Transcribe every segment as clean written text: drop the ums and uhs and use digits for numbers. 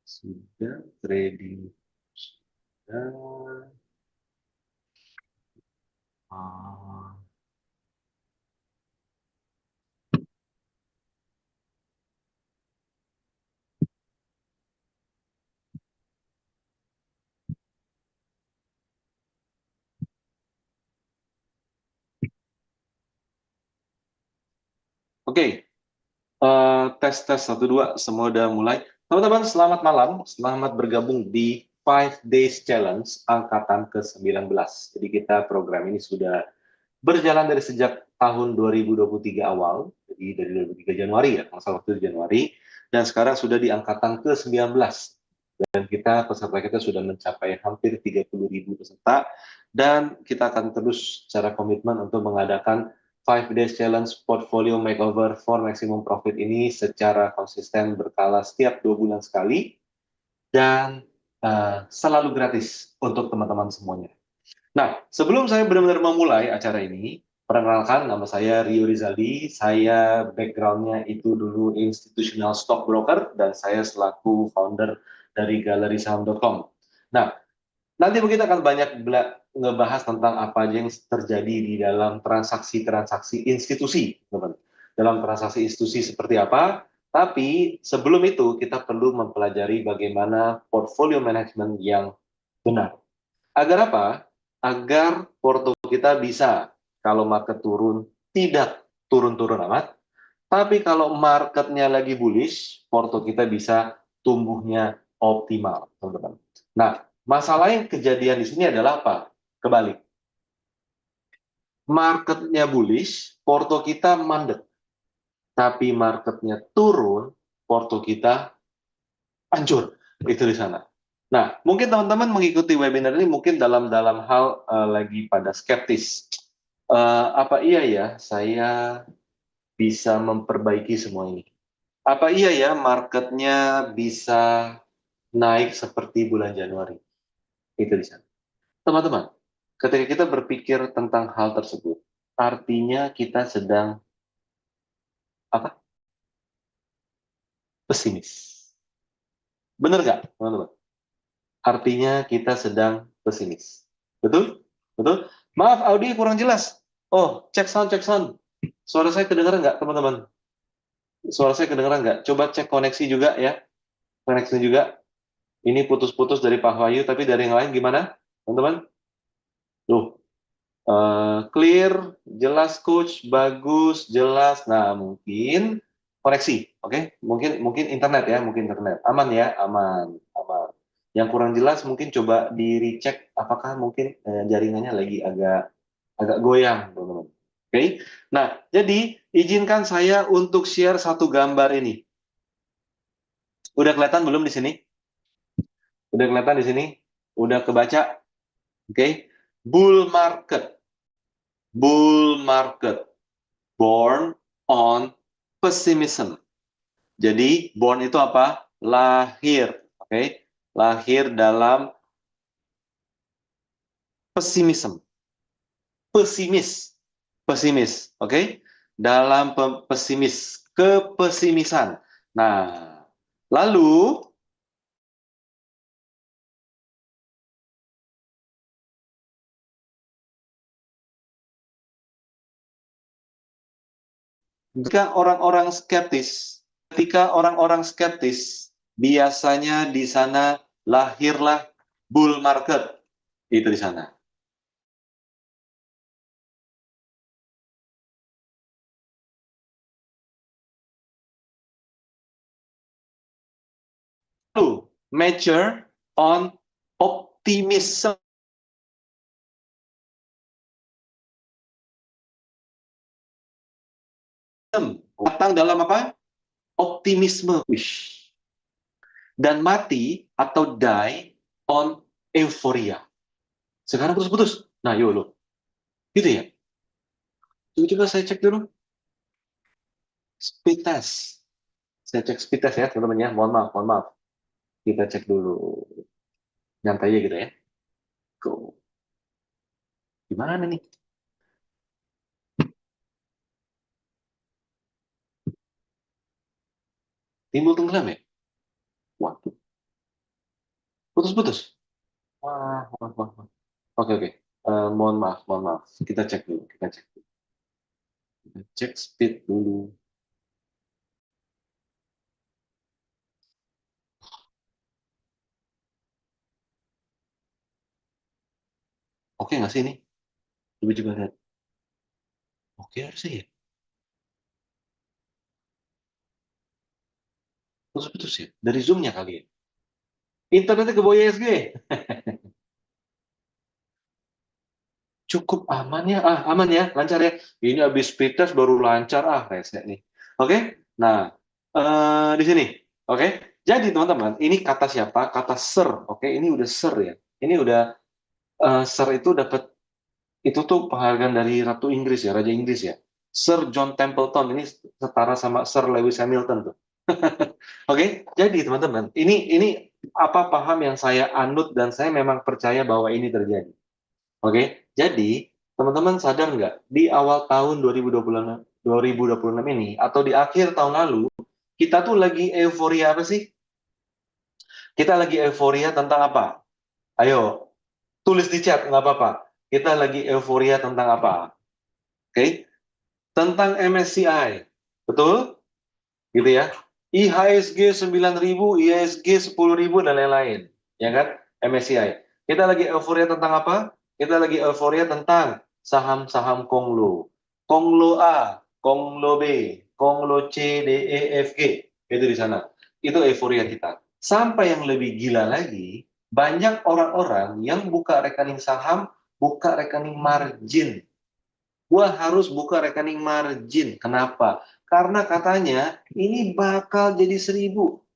sudah trading sudah. Oke, tes 1 2 semua udah mulai. Teman-teman, selamat malam. Selamat bergabung di 5 Days Challenge angkatan ke-19. Jadi kita program ini sudah berjalan dari sejak tahun 2023 awal, jadi dari 2023 Januari ya, kalau salah waktu Januari, dan sekarang sudah di angkatan ke-19. Dan peserta kita sudah mencapai hampir 30.000 peserta, dan kita akan terus secara komitmen untuk mengadakan 5 Days Challenge Portfolio Makeover for Maximum Profit ini secara konsisten berkala setiap 2 bulan sekali, dan selalu gratis untuk teman-teman semuanya. Nah, sebelum saya benar-benar memulai acara ini, perkenalkan, nama saya Rio Rizaldi. Saya background-nya itu dulu institutional stockbroker, dan saya selaku founder dari galerisaham.com. Nah, nanti kita akan banyak ngebahas tentang apa aja yang terjadi di dalam transaksi-transaksi institusi, teman. Dalam transaksi institusi seperti apa, tapi sebelum itu kita perlu mempelajari bagaimana portfolio management yang benar. Agar apa? Agar porto kita bisa, kalau market turun, tidak turun-turun amat, tapi kalau marketnya lagi bullish, porto kita bisa tumbuhnya optimal, teman-teman. Nah, masalah yang kejadian di sini adalah apa? Kebalik. Marketnya bullish, porto kita mandek. Tapi marketnya turun, porto kita hancur. Itu di sana. Nah, mungkin teman-teman mengikuti webinar ini mungkin dalam hal lagi pada skeptis. Apa iya ya saya bisa memperbaiki semua ini? Apa iya ya marketnya bisa naik seperti bulan Januari? Itu di sana. Teman-teman, ketika kita berpikir tentang hal tersebut, artinya kita sedang apa? Pesimis. Benar nggak, teman-teman? Artinya kita sedang pesimis. Betul? Betul? Maaf, Audi kurang jelas. Oh, cek sound, cek sound. Suara saya kedengaran nggak, teman-teman? Suara saya kedengaran nggak? Coba cek koneksi juga ya. Koneksi juga. Ini putus-putus dari Pak Wahyu, tapi dari yang lain gimana, teman-teman? Tuh, clear, jelas, coach, bagus, jelas. Nah, mungkin koneksi, oke? Mungkin internet ya, mungkin internet. Aman ya, aman, aman. Yang kurang jelas mungkin coba di recheck apakah mungkin jaringannya lagi agak goyang, teman-teman. Oke? Nah, jadi izinkan saya untuk share satu gambar ini. Udah kelihatan belum di sini? Udah kelihatan di sini? Udah kebaca? Oke? Bull market. Bull market. Born on pessimism. Jadi born itu apa? Lahir, oke? Lahir dalam pessimism. Pesimis, pesimis, oke? Dalam pesimis, kepesimisan. Nah, lalu ketika orang-orang skeptis, biasanya di sana lahirlah bull market. Itu di sana. Lalu, measure on optimism. Datang dalam apa? Optimisme. Wish. Dan mati atau die on euforia. Sekarang putus-putus. Nah, yuk lo. Gitu ya. Coba saya cek dulu. Speed test. Saya cek speed test ya, teman-teman ya. Mohon maaf, mohon maaf. Kita cek dulu. Nyantai aja gitu ya. Go. Gimana nih? Timbul tenggelam ya? Waduh, putus-putus. Wah, wah, wah, wah. Oke, oke. Mohon maaf, mohon maaf. Kita cek dulu, kita cek. Kita cek speed dulu. Oke nggak sih ini? Coba coba lihat. Oke harusnya ya. Putus-putus ya. Dari zoomnya kali ya. Internetnya ke bawah ISG. Cukup aman ya. Ah, aman ya, lancar ya. Ini habis speed test baru lancar. Ah, rese nih. Oke. Nah, di sini. Oke. Jadi teman-teman, ini kata siapa? Kata Sir. Oke, ini udah Sir ya. Ini udah Sir itu dapat itu tuh penghargaan dari Ratu Inggris ya, Raja Inggris ya. Sir John Templeton ini setara sama Sir Lewis Hamilton tuh. Oke, jadi teman-teman, ini apa paham yang saya anut dan saya memang percaya bahwa ini terjadi. Oke, jadi teman-teman sadar nggak di awal tahun 2026 ini atau di akhir tahun lalu kita tuh lagi euforia apa sih? Kita lagi euforia tentang apa? Ayo, tulis di chat nggak apa-apa. Kita lagi euforia tentang apa? Oke, tentang MSCI, betul? Gitu ya. IHSG 9.000, IHSG 10.000 dan lain-lain, ya kan? MSCI. Kita lagi euforia tentang apa? Kita lagi euforia tentang saham-saham Konglo. Konglo A, Konglo B, Konglo C, D, E, F, G. Itu di sana. Itu euforia kita. Sampai yang lebih gila lagi, banyak orang-orang yang buka rekening saham, buka rekening margin. Gua harus buka rekening margin. Kenapa? Karena katanya ini bakal jadi 1.000,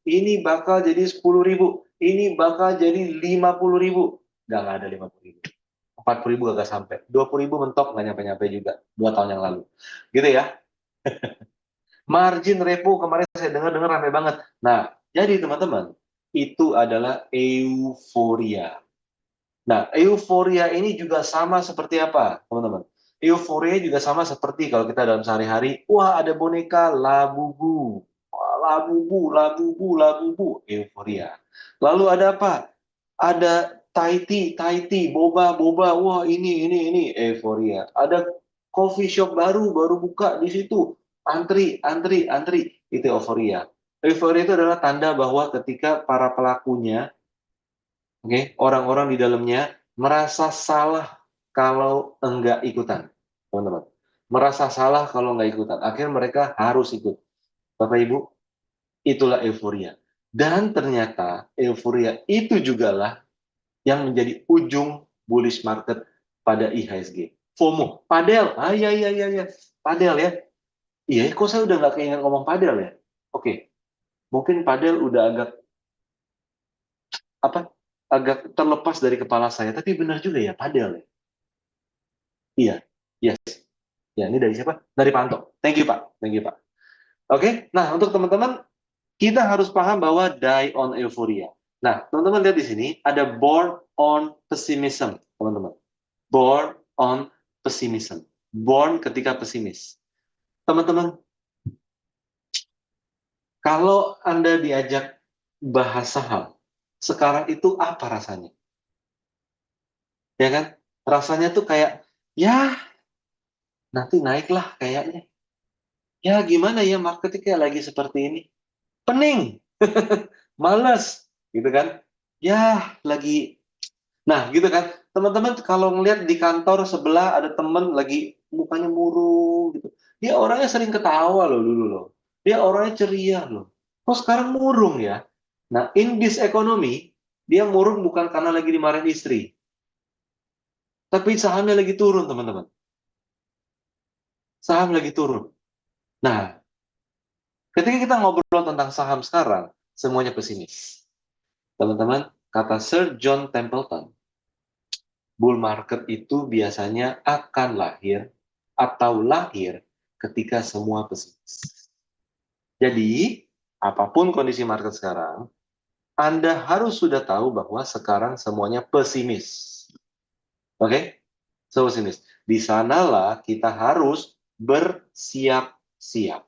ini bakal jadi 10.000, ini bakal jadi 50.000. Nggak ada 50.000. 40.000 gak sampai. 20.000 mentok nggak nyampe-nyampe juga. 2 tahun yang lalu. Gitu ya. Margin repo kemarin saya dengar-dengar ramai banget. Nah, jadi teman-teman, itu adalah euforia. Nah, euforia ini juga sama seperti apa, teman-teman? Euforia juga sama seperti kalau kita dalam sehari-hari, wah ada boneka Labubu. Wah, Labubu, Labubu, Labubu, euforia. Lalu ada apa? Ada Taiti, boba, boba. Wah, ini euforia. Ada coffee shop baru buka di situ. Antri, itu euforia. Euforia itu adalah tanda bahwa ketika para pelakunya, oke, orang-orang di dalamnya merasa salah kalau enggak ikutan, teman-teman. Merasa salah kalau enggak ikutan. Akhirnya mereka harus ikut. Bapak Ibu, itulah euforia. Dan ternyata euforia itu jugalah yang menjadi ujung bullish market pada IHSG. FOMO, padel. Ah, iya, iya, iya, iya. Padel ya. Iya, kok saya udah nggak keinget ngomong padel ya? Oke, mungkin padel udah apa agak terlepas dari kepala saya, tapi benar juga ya padel ya. Iya, yes. Ya, ini dari siapa? Dari Pak Anto. Thank you, Pak. Thank you, Pak. Oke, nah untuk teman-teman, kita harus paham bahwa die on euphoria. Nah, teman-teman lihat di sini, ada born on pessimism, teman-teman. Born on pessimism. Born ketika pesimis. Teman-teman, kalau Anda diajak bahas saham, sekarang itu apa rasanya? Ya kan? Rasanya tuh kayak, ya nanti naiklah kayaknya. Ya gimana ya marketing kayak lagi seperti ini. Pening, males, gitu kan? Ya, lagi. Nah, gitu kan? Teman-teman kalau ngelihat di kantor sebelah ada teman lagi mukanya murung gitu. Dia orangnya sering ketawa loh dulu loh. Dia orangnya ceria loh. Kok sekarang murung ya? Nah, in this economy, dia murung bukan karena lagi dimarahin istri, tapi sahamnya lagi turun, teman-teman. Saham lagi turun. Nah, ketika kita ngobrol tentang saham sekarang, semuanya pesimis. Teman-teman, kata Sir John Templeton, bull market itu biasanya akan lahir atau lahir ketika semua pesimis. Jadi, apapun kondisi market sekarang, Anda harus sudah tahu bahwa sekarang semuanya pesimis. Oke? So, pesimis. Di sanalah kita harus bersiap-siap.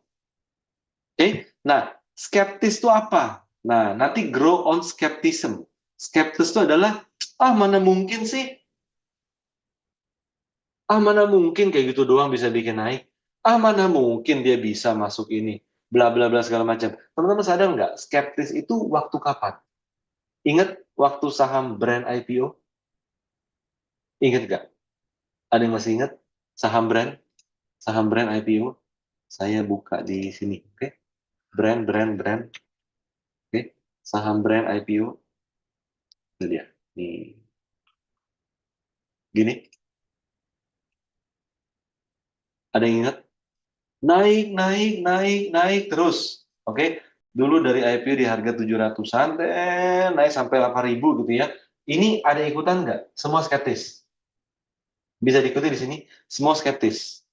Oke? Nah, Skeptis itu apa? Nah, nanti grow on skepticism. Skeptis itu adalah, mana mungkin sih? Mana mungkin kayak gitu doang bisa bikin naik? Mana mungkin dia bisa masuk ini? Bla bla bla segala macam. Teman-teman sadar nggak? Skeptis itu waktu kapan? Ingat waktu saham brand IPO? Ingat nggak? Ada yang masih ingat? Saham brand? Saham brand IPO? Saya buka di sini, oke? Brand, brand, brand, oke? Saham brand IPO, ini dia. Nih, gini. Ada yang ingat? Naik, naik, naik, naik terus. Oke, dulu dari IPO di harga 700-an, naik sampai 8.000 gitu ya. Ini ada ikutan nggak? Semua skeptis. Bisa diikuti di sini, semua skeptis.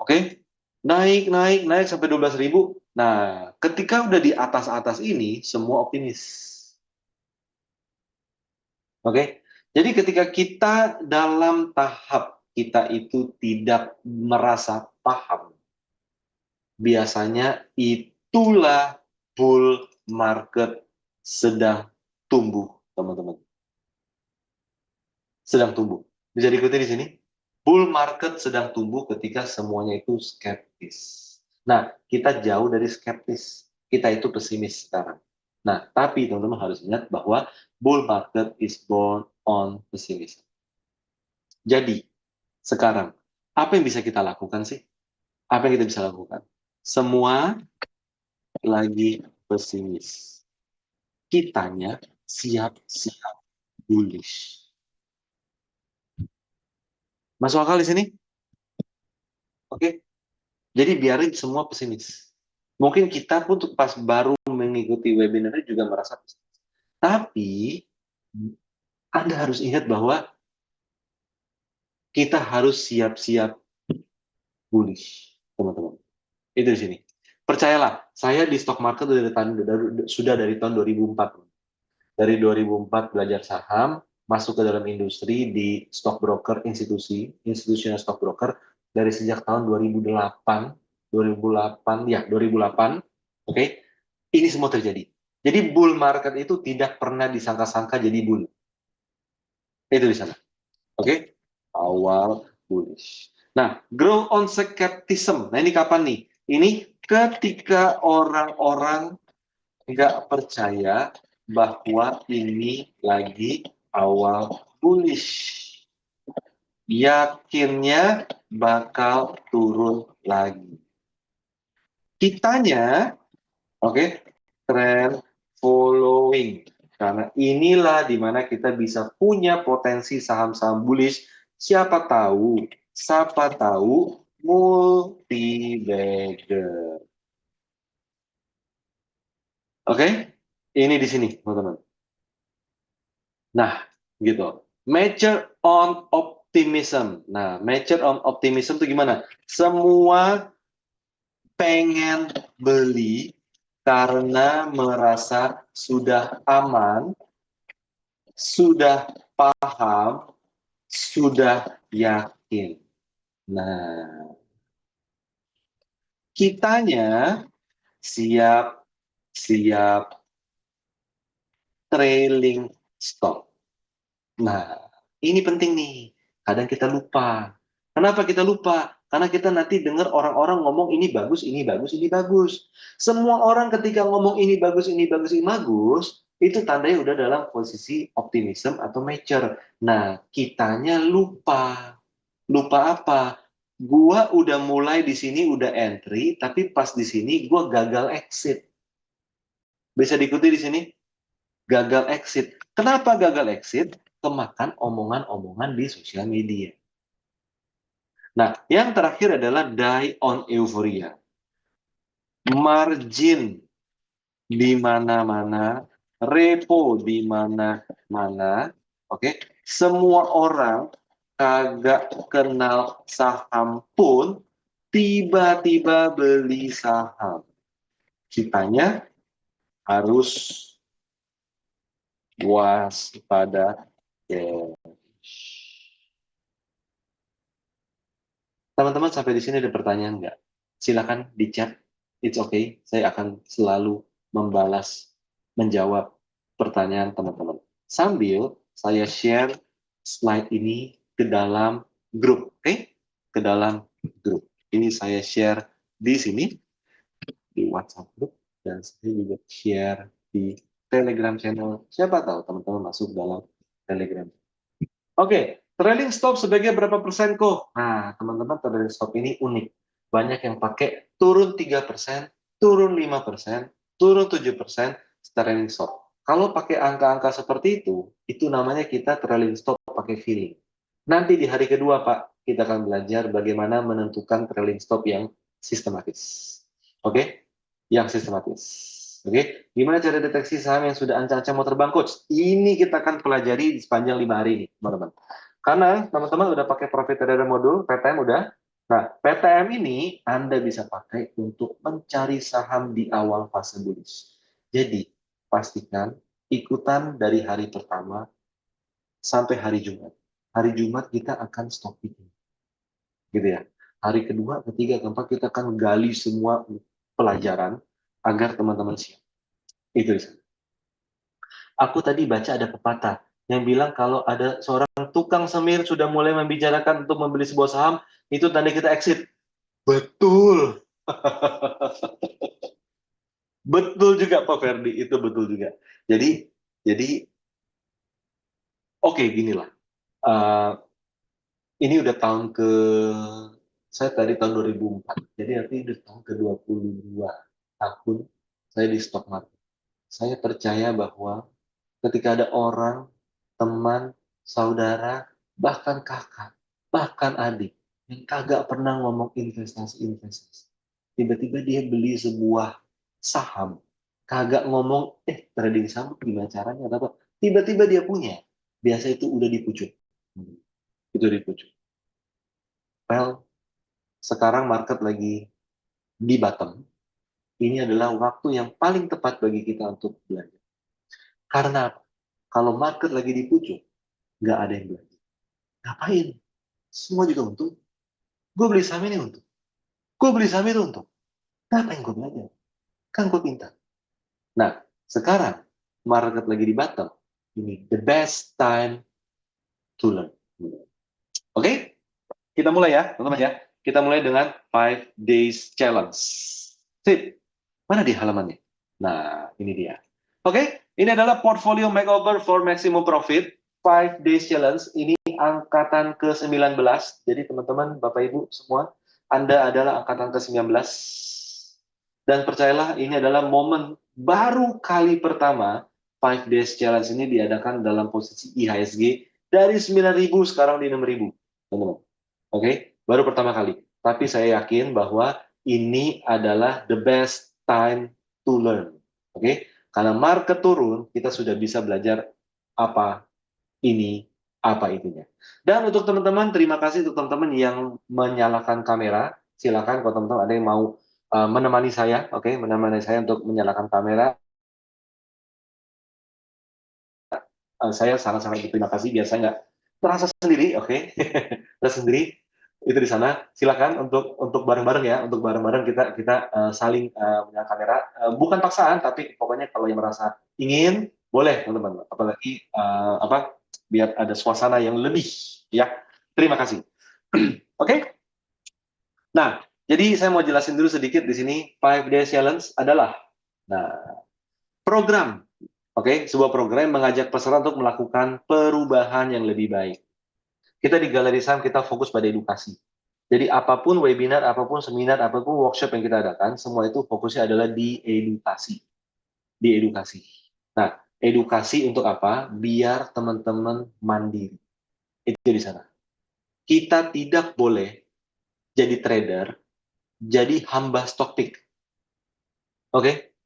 Oke, naik, naik, naik sampai 12.000. Nah, ketika udah di atas-atas ini, semua optimis. Oke, jadi ketika kita dalam tahap kita itu tidak merasa paham, biasanya itulah bull market sedang tumbuh, teman-teman. Sedang tumbuh. Bisa diikuti di sini. Bull market sedang tumbuh ketika semuanya itu skeptis. Nah, kita jauh dari skeptis. Kita itu pesimis sekarang. Nah, tapi teman-teman harus ingat bahwa bull market is born on pessimism. Jadi, sekarang, apa yang bisa kita lakukan sih? Apa yang kita bisa lakukan? Semua lagi pesimis. Kitanya siap-siap bullish. Masuk akal di sini? Oke. Jadi biarin semua pesimis. Mungkin kita pun pas baru mengikuti webinar juga merasa pesimis. Tapi Anda harus ingat bahwa kita harus siap-siap bullish, teman-teman. Itu di sini. Percayalah, saya di stock market sudah dari tahun 2004. Dari 2004 belajar saham, masuk ke dalam industri di stock broker institutional stock broker dari sejak tahun 2008, 2008 ya 2008, oke. Ini semua terjadi. Jadi bull market itu tidak pernah disangka-sangka jadi bull. Itu di sana, oke. Awal bullish. Nah, grow on skepticism. Nah, ini kapan nih? Ini ketika orang-orang nggak percaya bahwa ini lagi awal bullish. Yakinnya bakal turun lagi. Kitanya, oke, trend following. Karena inilah dimana kita bisa punya potensi saham-saham bullish. Siapa tahu multi bagger. Oke, ini di sini, teman-teman. Nah, gitu. Measure on optimism. Nah, measure on optimism itu gimana? Semua pengen beli karena merasa sudah aman, sudah paham, sudah yakin. Nah, kitanya siap-siap trailing stop. Nah, ini penting nih. Kadang kita lupa. Kenapa kita lupa? Karena kita nanti dengar orang-orang ngomong ini bagus, ini bagus, ini bagus. Semua orang ketika ngomong ini bagus, ini bagus, ini bagus, itu tandanya udah dalam posisi optimism atau mature. Nah, kitanya lupa. Lupa apa? Gua udah mulai di sini udah entry, tapi pas di sini gua gagal exit. Bisa diikuti di sini? Gagal exit. Kenapa gagal exit? Kemakan omongan-omongan di sosial media. Nah, yang terakhir adalah die on euphoria. Margin di mana-mana, repo di mana-mana, oke? Semua orang kagak kenal saham pun tiba-tiba beli saham. Kitanya harus waspada. Teman-teman sampai di sini ada pertanyaan nggak? Silakan di chat. It's okay. Saya akan selalu menjawab pertanyaan teman-teman. Sambil saya share slide ini ke dalam grup, oke? Ke dalam grup. Ini saya share di sini, di WhatsApp group, dan saya juga share di Telegram channel. Siapa tahu teman-teman masuk dalam Telegram. Oke, trailing stop sebagai berapa persen kok? Nah, teman-teman, trailing stop ini unik. Banyak yang pakai turun 3%, turun 5%, turun 7%, trailing stop. Kalau pakai angka-angka seperti itu namanya kita trailing stop pakai feeling. Nanti di hari kedua, Pak, kita akan belajar bagaimana menentukan trailing stop yang sistematis. Oke? Yang sistematis. Oke, gimana cara deteksi saham yang sudah ancang-ancang mau terbang, Coach? Ini kita akan pelajari di sepanjang 5 hari ini, teman-teman. Karena teman-teman udah pakai Profit Trader Modul, PTM udah. Nah, PTM ini Anda bisa pakai untuk mencari saham di awal fase bullish. Jadi, pastikan ikutan dari hari pertama sampai hari Jumat. Hari Jumat kita akan stop picking. Gitu ya. Hari kedua, ketiga, keempat kita akan gali semua pelajaran agar teman-teman siap. Itu bisa. Aku tadi baca ada pepatah yang bilang kalau ada seorang tukang semir sudah mulai membicarakan untuk membeli sebuah saham, itu tanda kita exit. Betul. Betul juga Pak Ferdi, itu betul juga. Jadi oke, ginilah. Uh, ini udah tahun ke saya tadi tahun 2004. Jadi nanti udah tahun ke-22 tahun saya di stock market. Saya percaya bahwa ketika ada orang, teman, saudara, bahkan kakak, bahkan adik, yang kagak pernah ngomong investasi-investasi. Tiba-tiba dia beli sebuah saham, kagak ngomong, trading saham gimana caranya, atau apa. Tiba-tiba dia punya. Biasa itu udah dipucuk. Itu dipucuk. Well, sekarang market lagi di bottom. Ini adalah waktu yang paling tepat bagi kita untuk belajar. Karena kalau market lagi di pucuk, nggak ada yang belajar. Ngapain? Semua juga untung. Gue beli saham ini untung. Gue beli saham itu untung. Ngapain gue belajar? Kan gue pintar. Nah, sekarang market lagi di bottom. Ini the best time to learn. Oke? Kita mulai ya, teman-teman ya. Kita mulai dengan 5 days challenge. Sip. Mana di halamannya? Nah, ini dia. Oke, ini adalah portfolio makeover for maximum profit. 5 days challenge, ini angkatan ke-19. Jadi teman-teman, Bapak Ibu semua, Anda adalah angkatan ke-19. Dan percayalah, ini adalah momen baru kali pertama 5 days challenge ini diadakan dalam posisi IHSG dari 9.000 sekarang di 6.000. Teman-teman. Oke, baru pertama kali. Tapi saya yakin bahwa ini adalah the best time to learn. Oke, karena market turun, kita sudah bisa belajar apa ini, apa itunya. Dan untuk teman-teman, terima kasih untuk teman-teman yang menyalakan kamera. Silakan kalau teman-teman ada yang mau menemani saya, oke, menemani saya untuk menyalakan kamera. Saya sangat-sangat berterima kasih. Biar saya nggak terasa sendiri, oke, terasa sendiri. Itu di sana. Silakan untuk bareng-bareng ya, untuk bareng-bareng kita saling menyalakan kamera. Bukan paksaan, tapi pokoknya kalau yang merasa ingin, boleh teman-teman. Apalagi biar ada suasana yang lebih, ya. Terima kasih. Oke. Nah, jadi saya mau jelasin dulu sedikit di sini. 5 Days Challenge adalah program, sebuah program yang mengajak peserta untuk melakukan perubahan yang lebih baik. Kita di Galeri Saham kita fokus pada edukasi. Jadi apapun webinar, apapun seminar, apapun workshop yang kita adakan, semua itu fokusnya adalah di edukasi. Di edukasi. Nah, edukasi untuk apa? Biar teman-teman mandiri. Itu di sana. Kita tidak boleh jadi trader, jadi hamba stock pick. Oke?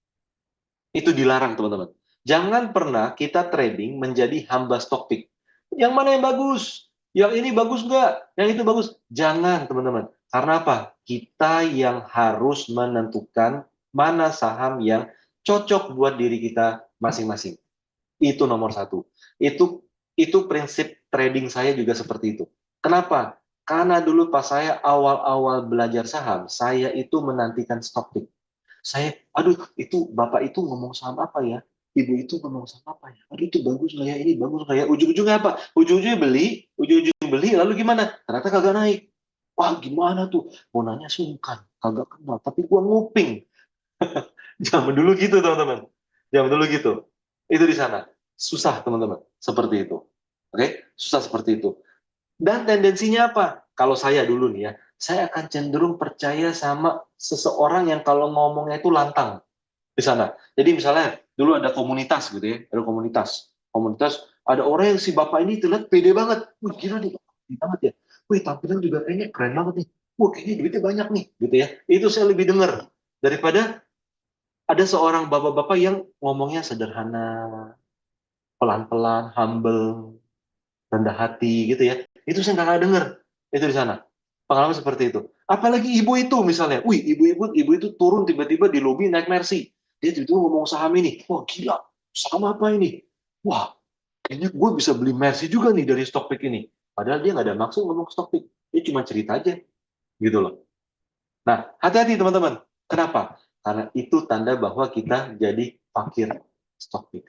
Itu dilarang, teman-teman. Jangan pernah kita trading menjadi hamba stock pick. Yang mana yang bagus? Yang ini bagus nggak? Yang itu bagus? Jangan, teman-teman. Karena apa? Kita yang harus menentukan mana saham yang cocok buat diri kita masing-masing. Itu nomor satu. Itu prinsip trading saya juga seperti itu. Kenapa? Karena dulu pas saya awal-awal belajar saham, saya itu menantikan stock pick. Aduh, itu bapak itu ngomong sama apa ya? Ibu itu ngomong sama apa ya? Aduh, itu bagus nggak ya? Ini bagus nggak ya? Ujung-ujungnya apa? Ujung-ujungnya beli, lalu gimana? Ternyata kagak naik. Wah, gimana tuh? Mau nanya sungkan, kagak kenal, tapi gua nguping. Zaman dulu gitu, teman-teman. Zaman dulu gitu. Itu di sana. Susah, teman-teman. Seperti itu. Oke? Susah seperti itu. Dan tendensinya apa? Kalau saya dulu nih ya, saya akan cenderung percaya sama seseorang yang kalau ngomongnya itu lantang di sana. Jadi misalnya dulu ada komunitas gitu ya, ada komunitas. Komunitas ada orang yang si bapak ini terlihat pede banget. Wih, gila nih, pede banget ya. Wih, tampilan juga kayaknya keren banget nih. Wah, kayaknya duitnya banyak nih, gitu ya. Itu saya lebih dengar daripada ada seorang bapak-bapak yang ngomongnya sederhana, pelan-pelan, humble, rendah hati gitu ya. Itu saya nggak dengar itu di sana. Pengalaman seperti itu. Apalagi ibu itu misalnya, wih ibu itu turun tiba-tiba di lobi naik Mercy. Dia tiba-tiba ngomong saham ini. Wah gila, saham apa ini? Wah, kayaknya gue bisa beli Mercy juga nih dari Stockpick ini. Padahal dia nggak ada maksud ngomong Stockpick. Dia cuma cerita aja gitu loh. Nah, hati-hati teman-teman. Kenapa? Karena itu tanda bahwa kita jadi fakir Stockpick.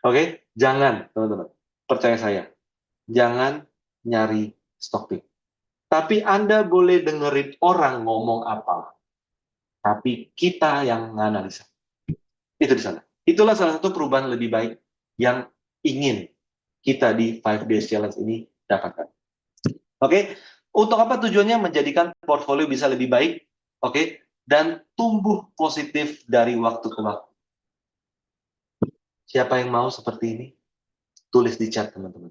Oke, jangan teman-teman. Percaya saya. Jangan nyari stock pick. Tapi Anda boleh dengerin orang ngomong apa, tapi kita yang nganalisa. Itu di sana. Itulah salah satu perubahan lebih baik yang ingin kita di 5 Days Challenge ini dapatkan. Oke, untuk apa tujuannya? Menjadikan portfolio bisa lebih baik, oke, dan tumbuh positif dari waktu ke waktu. Siapa yang mau seperti ini? Tulis di chat, teman-teman.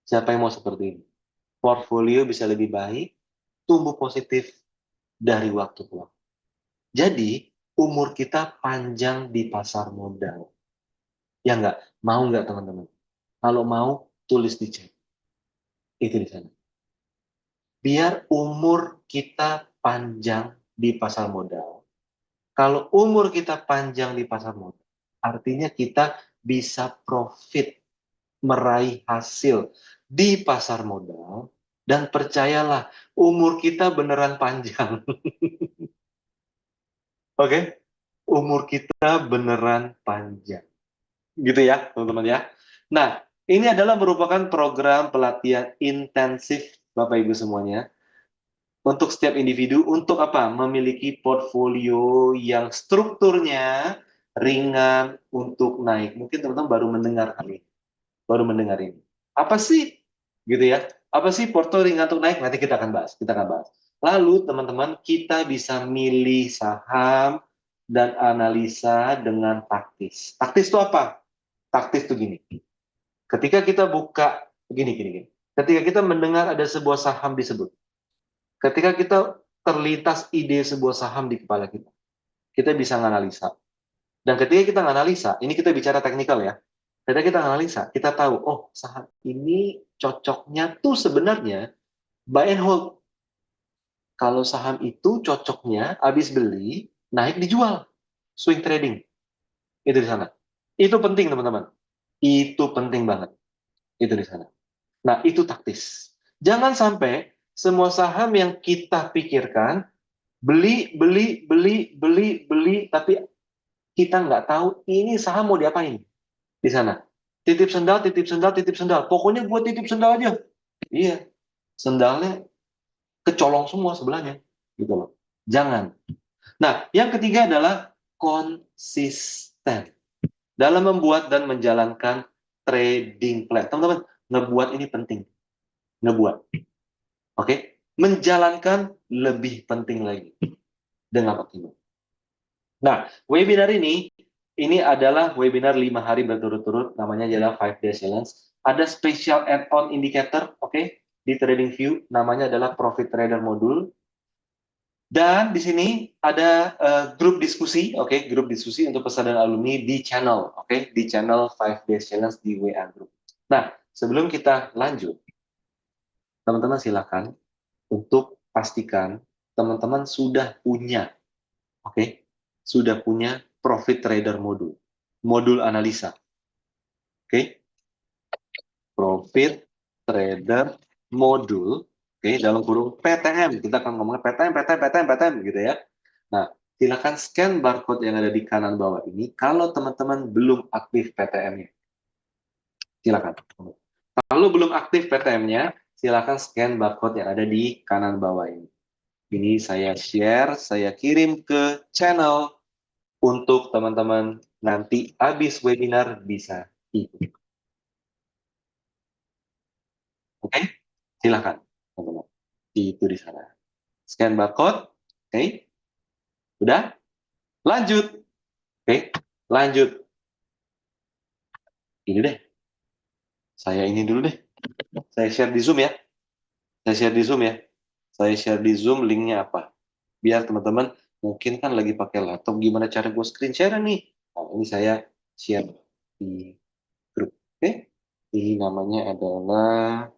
Siapa yang mau seperti ini? Portfolio bisa lebih baik, tumbuh positif dari waktu ke waktu. Jadi, umur kita panjang di pasar modal. Ya nggak? Mau nggak, teman-teman? Kalau mau, tulis di chat. Itu di sana. Biar umur kita panjang di pasar modal. Kalau umur kita panjang di pasar modal, artinya kita bisa profit, meraih hasil di pasar modal, dan percayalah, umur kita beneran panjang. Oke? Umur kita beneran panjang. Gitu ya, teman-teman ya. Nah, ini adalah merupakan program pelatihan intensif Bapak Ibu semuanya untuk setiap individu untuk apa? Memiliki portfolio yang strukturnya ringan untuk naik. Mungkin teman-teman baru mendengar kali, baru mendengar ini. Apa sih? Gitu ya. Apa sih portfolio ringan untuk naik? Nanti kita akan bahas. Kita akan bahas. Lalu teman-teman kita bisa milih saham dan analisa dengan taktis. Taktis itu apa? Taktis itu gini. Ketika kita buka gini. Ketika kita mendengar ada sebuah saham disebut, ketika kita terlintas ide sebuah saham di kepala kita bisa menganalisa. Dan ketika kita menganalisa, ini kita bicara teknikal ya. Ketika kita analisa, kita tahu, oh saham ini cocoknya tuh sebenarnya buy and hold. Kalau saham itu cocoknya habis beli, naik dijual. Swing trading. Itu di sana. Itu penting teman-teman. Itu penting banget. Itu di sana. Nah, itu taktis. Jangan sampai semua saham yang kita pikirkan beli, tapi kita nggak tahu ini saham mau diapain di sana. Titip sendal, titip sendal, titip sendal. Pokoknya gue titip sendal aja. Iya, sendalnya kecolong semua sebelahnya. Gitu loh. Jangan. Nah, yang ketiga adalah konsisten dalam membuat dan menjalankan trading plan. Teman-teman, ngebuat ini penting. Ngebuat. Oke, menjalankan lebih penting lagi dengan optimal. Nah, webinar ini adalah webinar 5 hari berturut-turut, namanya adalah 5 Days Challenge. Ada special add-on indicator, oke, di TradingView, namanya adalah Profit Trader Module. Dan di sini ada grup diskusi, oke, grup diskusi untuk peserta dan alumni di channel, oke, di channel 5 Days Challenge di WA Group. Nah, sebelum kita lanjut, teman-teman silakan untuk pastikan teman-teman sudah punya, oke, sudah punya profit trader modul, modul analisa, oke, profit trader modul, Oke, dalam kurung PTM. Kita akan ngomongin PTM, PTM, PTM, PTM gitu ya. Nah, silakan scan barcode yang ada di kanan bawah ini kalau teman-teman belum aktif PTM-nya. Silakan. Kalau belum aktif PTM-nya, silakan scan barcode yang ada di kanan bawah ini. Ini saya share, saya kirim ke channel untuk teman-teman nanti habis webinar bisa ikut. Oke, silakan teman-teman. Itu di sana. Scan barcode, oke, udah, lanjut, oke, lanjut. Ini deh, saya ini dulu deh. Saya share di Zoom ya. Saya share di Zoom ya. Saya share di Zoom linknya apa. Biar teman-teman mungkin kan lagi pakai laptop, gimana cara gue screen share nih. Nah, ini saya share di grup. Oke, ini namanya adalah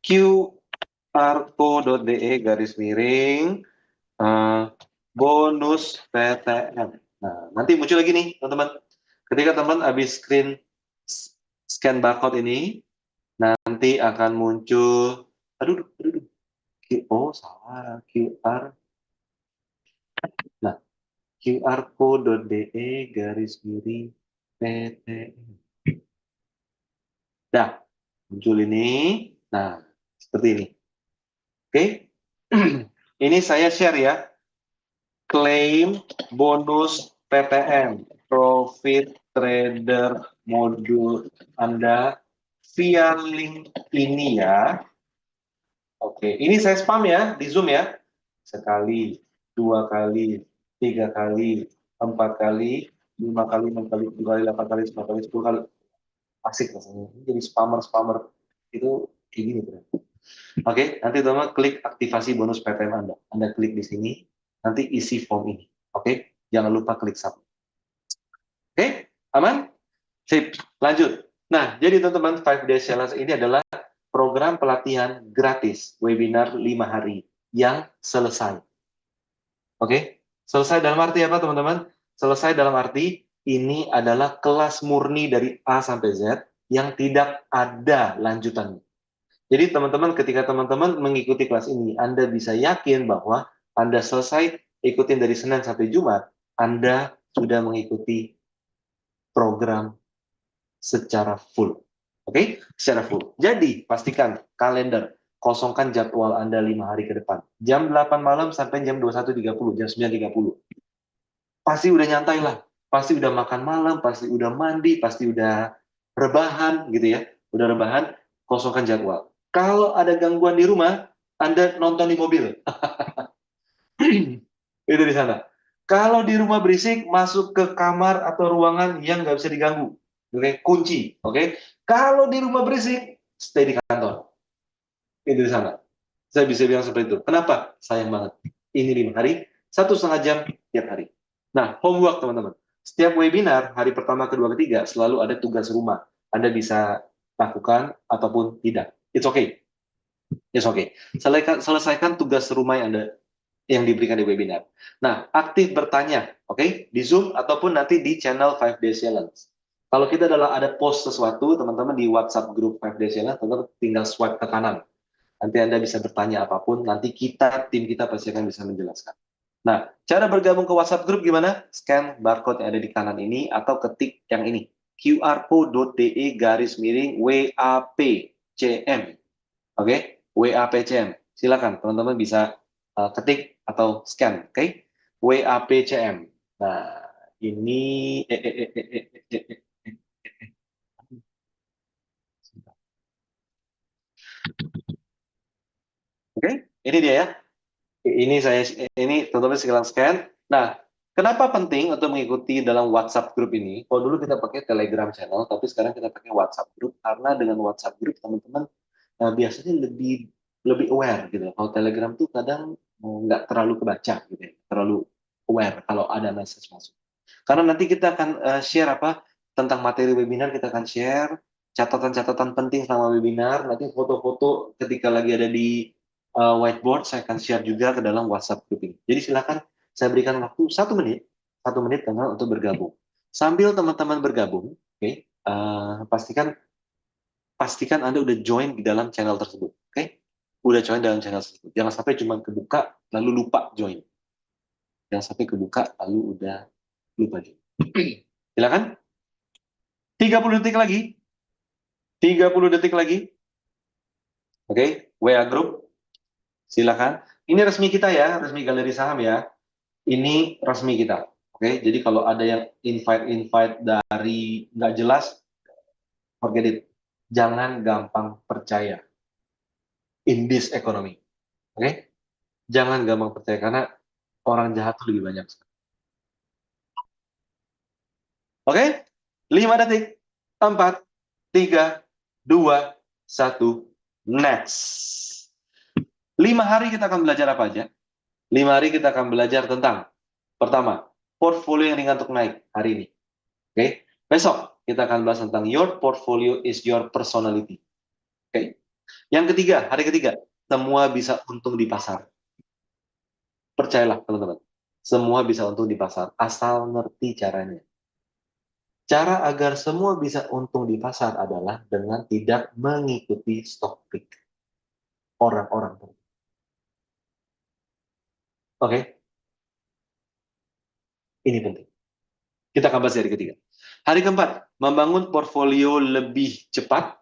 qrco.de garis miring bonus PTM. Nah, nanti muncul lagi nih, teman-teman. Ketika teman habis scan barcode ini, nanti akan muncul, aduh, oh salah, QR. Nah, qrco.de garis miring PTM. Dah, muncul ini. Nah, seperti ini. Oke, ini saya share ya. Klaim bonus PTM, Profit Trader Modul Anda via link ini ya. Oke, ini saya spam ya di Zoom ya. Sekali, dua kali, tiga kali, empat kali, lima kali, enam kali, tujuh kali, delapan kali, sembilan kali, 10 kali. Asik rasanya. Jadi spammer itu kayak gini. Oke, nanti teman klik aktivasi bonus PTM Anda. Anda klik di sini, nanti isi form ini. Oke, jangan lupa klik submit. Oke, aman? Sip, lanjut. Nah, jadi teman-teman, 5 Days Challenge ini adalah program pelatihan gratis webinar 5 hari yang selesai. Oke, selesai dalam arti apa teman-teman? Selesai dalam arti ini adalah kelas murni dari A sampai Z yang tidak ada lanjutannya. Jadi teman-teman, ketika teman-teman mengikuti kelas ini, Anda bisa yakin bahwa Anda selesai ikutin dari Senin sampai Jumat, Anda sudah mengikuti program secara full. Oke? Secara full. Jadi, pastikan kalender, kosongkan jadwal Anda 5 hari ke depan. Jam 8 malam sampai jam 21.30, jam 9.30. Pasti udah nyantai lah. Pasti udah makan malam, pasti udah mandi, pasti udah rebahan gitu ya. Udah rebahan, kosongkan jadwal. Kalau ada gangguan di rumah, Anda nonton di mobil. Itu di sana. Kalau di rumah berisik, masuk ke kamar atau ruangan yang nggak bisa diganggu. Oke, kunci. Oke. Kalau di rumah berisik, stay di kantor. Itu di sana. Saya bisa bilang seperti itu. Kenapa? Sayang banget. Ini 5 hari, 1,5 jam tiap hari. Nah, homework teman-teman. Setiap webinar, hari pertama, kedua, ketiga, selalu ada tugas rumah. Anda bisa lakukan ataupun tidak. It's okay. It's okay. Selesaikan tugas rumah yang diberikan di webinar. Nah, aktif bertanya, oke, di Zoom ataupun nanti di channel 5 Days Challenge. Kalau kita adalah ada post sesuatu, teman-teman di WhatsApp grup 5 Days Challenge, teman-teman tinggal swipe ke kanan. Nanti Anda bisa bertanya apapun, nanti tim kita pasti akan bisa menjelaskan. Nah, cara bergabung ke WhatsApp grup gimana? Scan barcode yang ada di kanan ini atau ketik yang ini, qrco.de garis miring WAPCM. Oke, WAPCM. Silakan teman-teman bisa ketik atau scan, oke? WAPCM. Nah, ini oke, ini dia ya. Ini teman-teman sekarang scan. Nah, kenapa penting untuk mengikuti dalam WhatsApp group ini? Kalau dulu kita pakai Telegram channel, tapi sekarang kita pakai WhatsApp group karena dengan WhatsApp group teman-teman biasanya lebih lebih aware gitu. Kalau Telegram tuh kadang nggak terlalu kebaca gitu ya, terlalu aware kalau ada message masuk. Karena nanti kita akan share apa tentang materi webinar, kita akan share catatan-catatan penting selama webinar, nanti foto-foto ketika lagi ada di whiteboard saya akan share juga ke dalam WhatsApp group ini. Jadi silakan saya berikan waktu 1 menit teman untuk bergabung. Sambil teman-teman bergabung, oke, pastikan Anda udah join di dalam channel tersebut, oke? udah join dalam channel tersebut. Jangan sampai cuma kebuka lalu lupa join. Jangan sampai kebuka lalu udah lupa join. Silakan. 30 detik lagi. 30 detik lagi. Oke, WA group. Silakan. Ini resmi kita ya, resmi Galeri Saham ya. Ini resmi kita. Oke, jadi kalau ada yang invite dari nggak jelas, forget it. Jangan gampang percaya in this economy. Oke, jangan gampang percaya karena orang jahat tuh lebih banyak. Oke, 5 detik. 4, 3, 2, 1, next. 5 hari kita akan belajar apa aja? 5 hari kita akan belajar tentang, pertama, portfolio yang ringan untuk naik hari ini. Oke, besok kita akan bahas tentang your portfolio is your personality. Oke, yang ketiga, hari ketiga, semua bisa untung di pasar. Percayalah teman-teman, semua bisa untung di pasar, asal ngerti caranya. Cara agar semua bisa untung di pasar adalah dengan tidak mengikuti stock pick orang-orang. Oke, ini penting. Kita akan bahas hari ketiga. Hari keempat, membangun portfolio lebih cepat.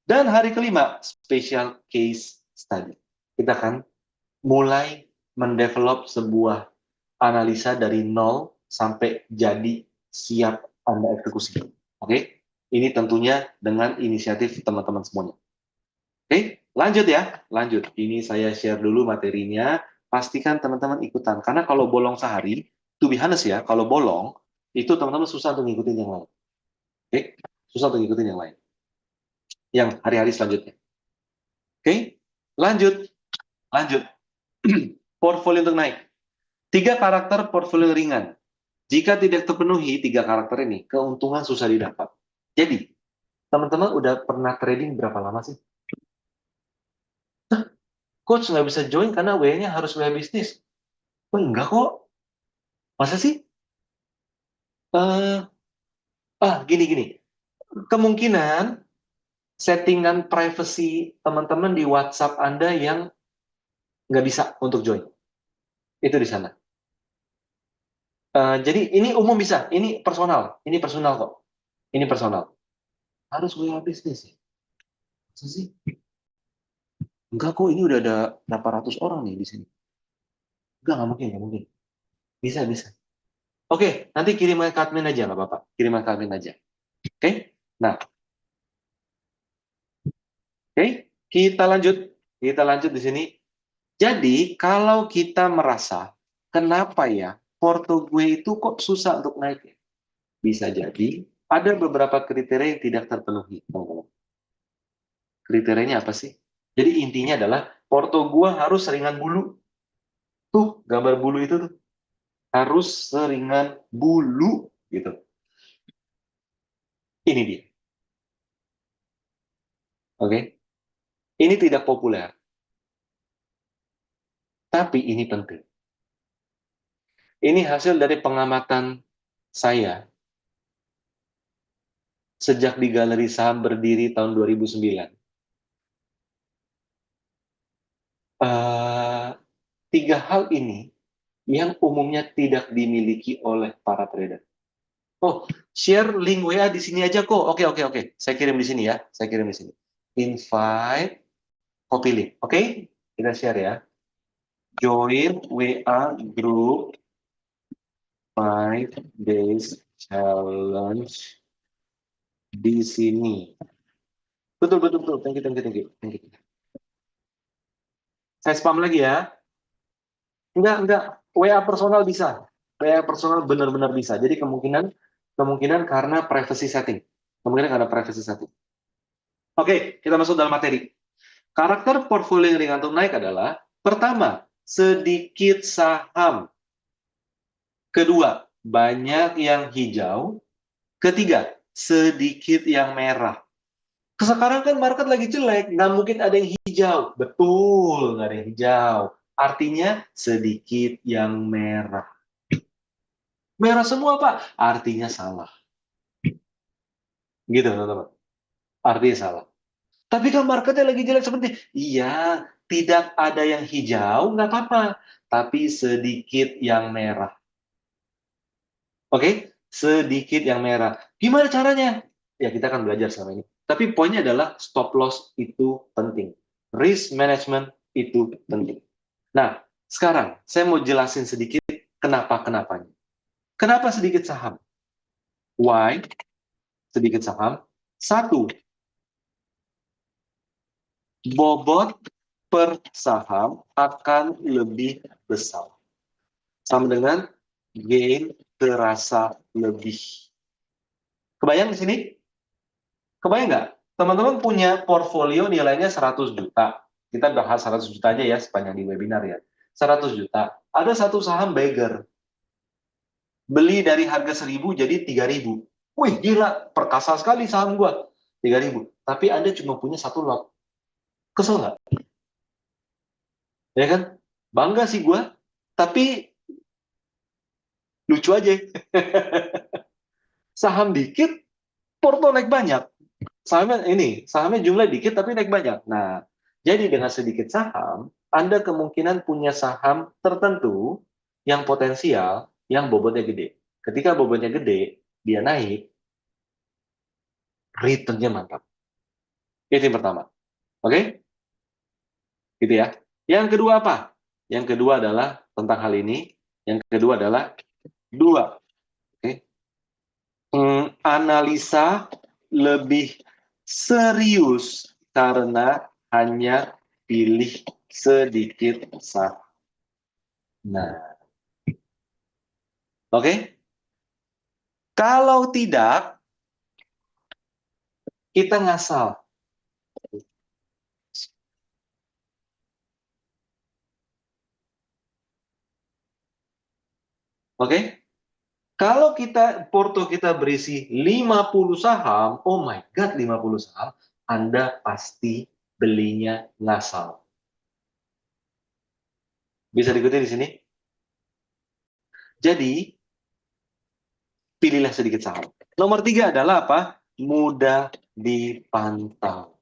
Dan hari kelima, special case study. Kita akan mulai mendevelop sebuah analisa dari nol sampai jadi siap Anda eksekusi. Oke? Ini tentunya dengan inisiatif teman-teman semuanya. Oke? Lanjut ya. Lanjut. Ini saya share dulu materinya. Pastikan teman-teman ikutan. Karena kalau bolong sehari, to be honest ya, kalau bolong, itu teman-teman susah untuk ngikutin yang lain. Oke? Susah untuk ngikutin yang lain. Yang hari-hari selanjutnya. Oke? Lanjut. Lanjut. Portfolio untuk naik. 3 karakter portfolio ringan. Jika tidak terpenuhi 3 karakter ini, keuntungan susah didapat. Jadi, teman-teman udah pernah trading berapa lama sih? Coach nggak bisa join karena W-nya harus W bisnis. Oh, enggak kok. Masa sih? Eh, gini-gini. Kemungkinan settingan privacy teman-teman di WhatsApp Anda yang nggak bisa untuk join. Itu di sana. Jadi ini umum bisa. Ini personal. Ini personal kok. Ini personal. Harus W bisnis ya? Masa sih? Enggak kok, ini udah ada berapa ratus orang nih di sini. Nggak mungkin, nggak mungkin. Bisa, bisa. Oke, nanti kirimkan ke admin aja, nggak apa-apa. Kirimkan ke admin aja. Oke? Nah, oke, kita lanjut. Kita lanjut di sini. Jadi, kalau kita merasa, kenapa ya, porto gue itu kok susah untuk naik ya? Bisa jadi, ada beberapa kriteria yang tidak terpenuhi. Kriterianya apa sih? Jadi intinya adalah, porto gue harus ringan bulu. Tuh, gambar bulu itu tuh. Harus seringan bulu, gitu. Ini dia. Oke? Ini tidak populer. Tapi ini penting. Ini hasil dari pengamatan saya sejak di Galeri Saham berdiri tahun 2009. 3 hal ini yang umumnya tidak dimiliki oleh para trader. Oh, share link WA di sini aja kok. Oke, oke, oke. Saya kirim di sini ya. Saya kirim di sini. Invite, copy link. Oke, kita share ya. Join WA group 5 days challenge di sini. Betul, betul, betul. Thank you, thank you, thank you. Thank you. Saya spam lagi ya. Enggak. WA personal bisa. WA personal benar-benar bisa. Jadi kemungkinan karena privacy setting. Kemungkinan karena privacy setting. Oke, kita masuk dalam materi. Karakter portfolio yang ringan untuk naik adalah, pertama, sedikit saham. Kedua, banyak yang hijau. Ketiga, sedikit yang merah. Sekarang kan market lagi jelek, nggak mungkin ada yang hijau. Betul, nggak ada yang hijau. Artinya sedikit yang merah. Merah semua, Pak. Artinya salah. Gitu, teman-teman. Artinya salah. Tapi kan marketnya lagi jelek seperti, iya, tidak ada yang hijau, nggak apa-apa. Tapi sedikit yang merah. Oke? Sedikit yang merah. Gimana caranya? Ya, kita akan belajar sama ini. Tapi poinnya adalah stop loss itu penting. Risk management itu penting. Nah, sekarang saya mau jelasin sedikit kenapa-kenapanya. Kenapa sedikit saham? Why? Sedikit saham. Satu, bobot per saham akan lebih besar. Sama dengan gain terasa lebih. Kebayang di sini? Kebayang nggak? Teman-teman punya portfolio nilainya 100 juta. Kita bahas 100 juta aja ya sepanjang di webinar ya. 100 juta. Ada satu saham beggar. Beli dari harga 1.000 jadi 3.000. Wih, gila, perkasa sekali saham gua. 3.000. Tapi Anda cuma punya satu lot. Kesel nggak? Ya kan? Bangga sih gua. Tapi lucu aja. Saham dikit, porto naik banyak. Sahamnya jumlah dikit tapi naik banyak. Nah, jadi dengan sedikit saham, Anda kemungkinan punya saham tertentu yang potensial, yang bobotnya gede. Ketika bobotnya gede, dia naik, return-nya mantap. Itu yang pertama. Oke? Gitu ya. Yang kedua apa? Yang kedua adalah tentang hal ini. Yang kedua adalah dua. Oke? Analisa lebih serius karena hanya pilih sedikit saham. Nah, oke? Kalau tidak, kita ngasal. Oke? Kalau porto kita berisi 50 saham, oh my God, 50 saham, Anda pasti belinya ngasal. Bisa diikuti di sini? Jadi, pilihlah sedikit saham. Nomor 3 adalah apa? Mudah dipantau.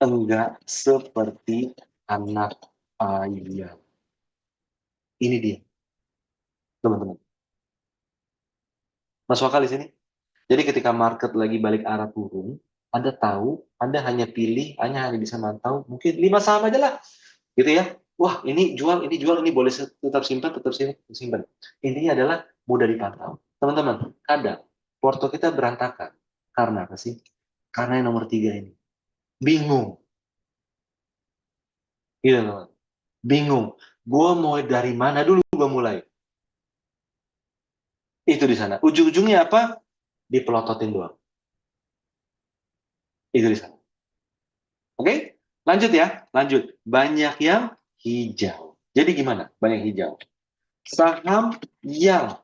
Enggak seperti anak ayam. Ini dia, teman-teman. Masuk akal di sini? Jadi ketika market lagi balik arah turun, Anda tahu, Anda hanya pilih, hanya bisa mantau, mungkin 5 saham aja lah. Gitu ya. Wah, ini jual, ini boleh tetap simpan, tetap simpan. Intinya adalah mudah dipantau. Teman-teman, kadang porto kita berantakan. Karena apa sih? Karena yang nomor 3 ini. Bingung. Gitu, teman. Bingung. Gue mau dari mana dulu gue mulai? Itu di sana. Ujung-ujungnya apa? Dipelototin doang. Itu di sana. Oke? Lanjut ya. Lanjut. Banyak yang hijau. Jadi gimana? Banyak hijau. Saham yang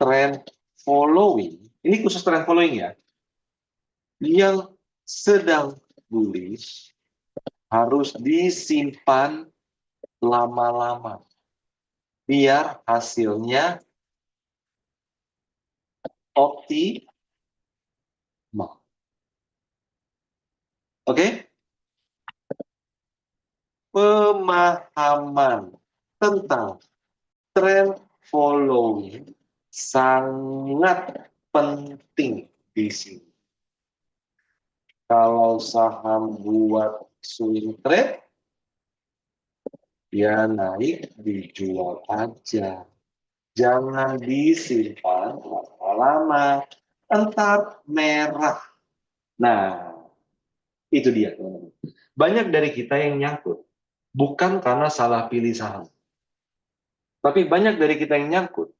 trend following, ini khusus trend following ya, yang sedang bullish harus disimpan lama-lama. Biar hasilnya optimal. Oke? Pemahaman tentang trend following sangat penting di sini. Kalau saham buat swing trade, ya naik dijual aja. Jangan disimpan lama-lama. Entar merah. Nah, itu dia teman-teman. Banyak dari kita yang nyangkut. Bukan karena salah pilih saham. Tapi banyak dari kita yang nyangkut.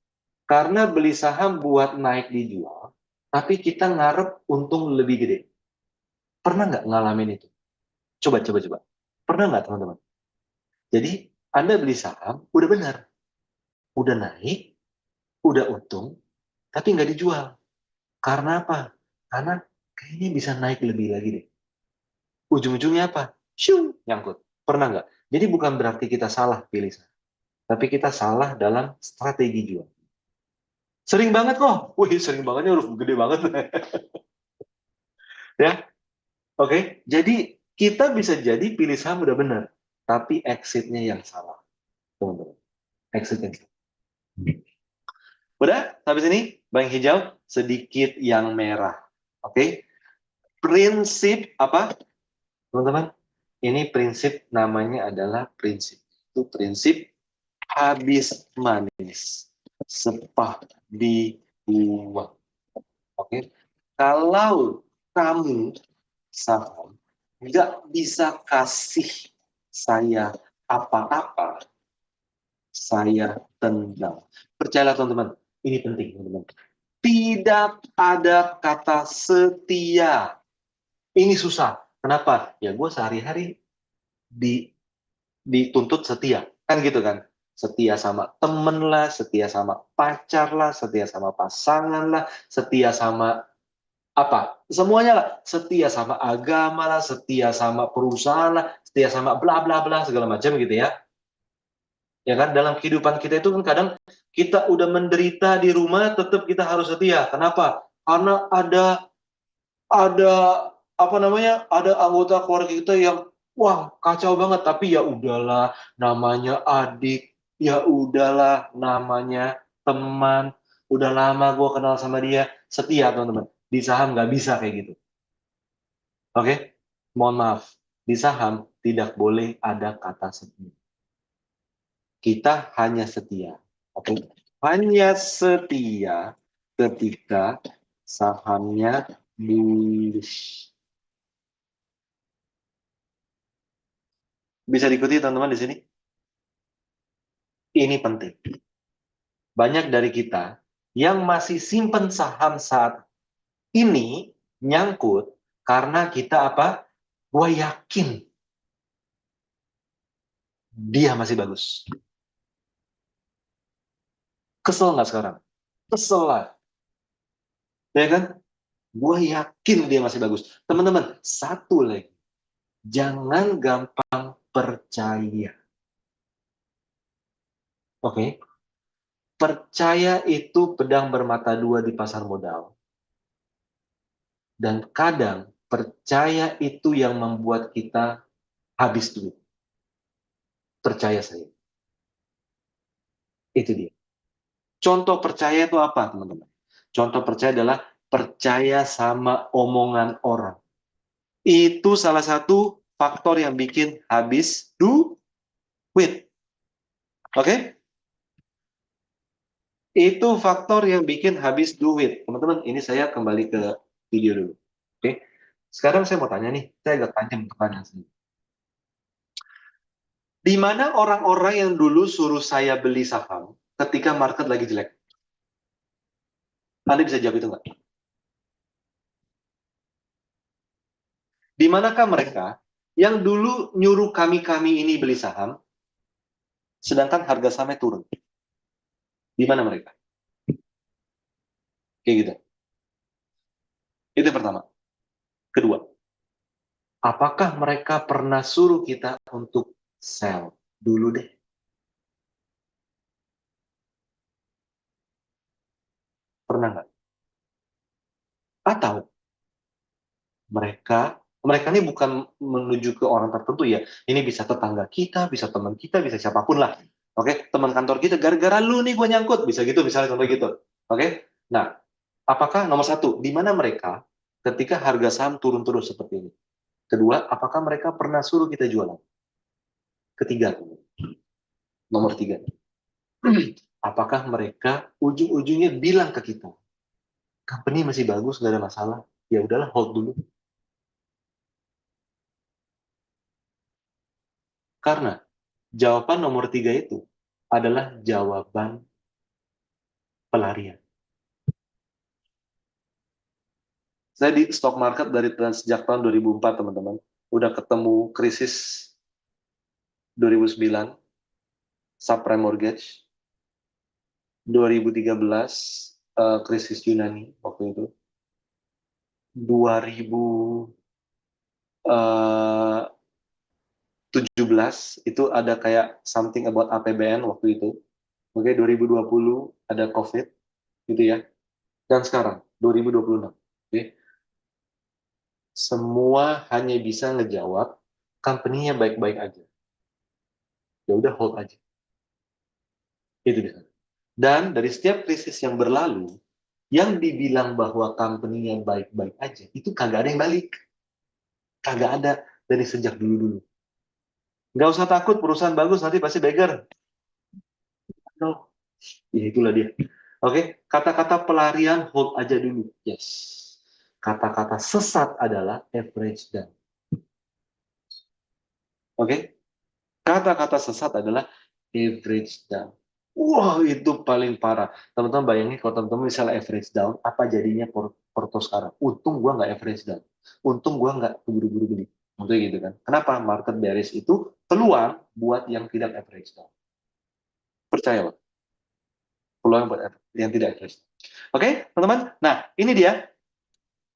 Karena beli saham buat naik dijual, tapi kita ngarep untung lebih gede. Pernah nggak ngalamin itu? Coba. Pernah nggak teman-teman? Jadi, Anda beli saham, udah benar. Udah naik, udah untung, tapi nggak dijual. Karena apa? Karena kayaknya bisa naik lebih lagi deh. Ujung-ujungnya apa? Shoo, nyangkut. Pernah nggak? Jadi bukan berarti kita salah pilih saham. Tapi kita salah dalam strategi jual. Sering banget kok. Wih, sering bangetnya huruf gede banget. Ya, oke. Jadi Kita bisa jadi pilih saham udah benar, tapi exit-nya yang salah. Teman-teman, exit yang salah. Udah, habis ini bank hijau, sedikit yang merah. Oke? Prinsip apa, teman-teman? Ini prinsip namanya adalah prinsip. Itu prinsip habis manis, sepah dibuang. Oke? Kalau kamu saham nggak bisa kasih saya apa-apa, saya tendang. Percayalah teman-teman, ini penting teman-teman. Tidak ada kata setia. Ini susah. Kenapa? Ya gue sehari-hari di, dituntut setia. Kan gitu kan? Setia sama temen lah, setia sama pacar lah, setia sama pasangan lah, setia sama apa? Semuanya lah. Setia sama agama lah, setia sama perusahaan lah, setia sama bla bla bla segala macam gitu ya. Ya kan, dalam kehidupan kita itu kan kadang kita udah menderita di rumah tetap kita harus setia. Kenapa? Karena ada apa namanya? Ada anggota keluarga kita yang wah, kacau banget, tapi ya udahlah, namanya adik, ya udahlah, namanya teman, udah lama gue kenal sama dia, setia teman-teman. Di saham nggak bisa kayak gitu. Oke? Mohon maaf, di saham tidak boleh ada kata setia. Kita hanya setia. Oke? Hanya setia ketika sahamnya bullish. Bisa diikuti teman-teman di sini? Ini penting. Banyak dari kita yang masih simpen saham saat ini nyangkut karena kita apa? Gua yakin dia masih bagus. Kesel nggak sekarang? Kesel lah. Ya kan? Gue yakin dia masih bagus. Teman-teman, satu lagi. Jangan gampang percaya. Oke? Percaya itu pedang bermata dua di pasar modal. Dan kadang percaya itu yang membuat kita habis duit. Percaya saya. Itu dia. Contoh percaya itu apa, teman-teman? Contoh percaya adalah percaya sama omongan orang. Itu salah satu faktor yang bikin habis duit. Oke? Itu faktor yang bikin habis duit. Teman-teman, ini saya kembali ke video dulu. Oke? Sekarang saya mau tanya nih, saya agak tajam pertanyaan sini. Di mana orang-orang yang dulu suruh saya beli saham ketika market lagi jelek? Anda bisa jawab itu nggak? Di manakah mereka yang dulu nyuruh kami-kami ini beli saham, sedangkan harga sahamnya turun? Di mana mereka? Kayak gitu. Itu yang pertama. Kedua, apakah mereka pernah suruh kita untuk sell dulu deh? Pernah nggak? Atau mereka mereka ini bukan menuju ke orang tertentu ya, ini bisa tetangga kita, bisa teman kita, bisa siapapun lah. Oke, teman kantor kita, gara-gara lu nih gue nyangkut, bisa gitu misalnya contoh gitu. Oke, nah, apakah nomor satu, di mana mereka ketika harga saham turun terus seperti ini? Kedua, apakah mereka pernah suruh kita jualan? Ketiga, nomor tiga, apakah mereka ujung-ujungnya bilang ke kita, company masih bagus, nggak ada masalah, ya udahlah hold dulu. Karena jawaban nomor tiga itu adalah jawaban pelarian. Saya di stock market dari sejak tahun 2004, teman-teman. Udah ketemu krisis 2009, subprime mortgage, 2013, krisis Yunani waktu itu, 2017 itu ada kayak something about APBN waktu itu. Oke, 2020 ada COVID, gitu ya. Dan sekarang, 2026. Oke. semua hanya bisa ngejawab company-nya baik-baik aja. Ya udah hold aja. Itu dia. Dan dari setiap krisis yang berlalu, yang dibilang bahwa company-nya baik-baik aja, itu kagak ada yang balik. Kagak ada dari sejak dulu-dulu. Nggak usah takut perusahaan bagus nanti pasti beggar. No. Ya itulah dia. Oke, kata-kata pelarian hold aja dulu. Yes. Kata-kata sesat adalah average down. Oke, kata-kata sesat adalah average down. Wah, itu paling parah. Teman-teman bayangin kalau teman-teman misalnya average down, apa jadinya Porto sekarang? Untung gua nggak average down. Untung gua nggak buru-buru beli. Untuk gitu kan. Kenapa? Market bearish itu peluang buat yang tidak average down. Percaya, Pak. Peluang buat yang tidak average. Oke, teman-teman. Nah, ini dia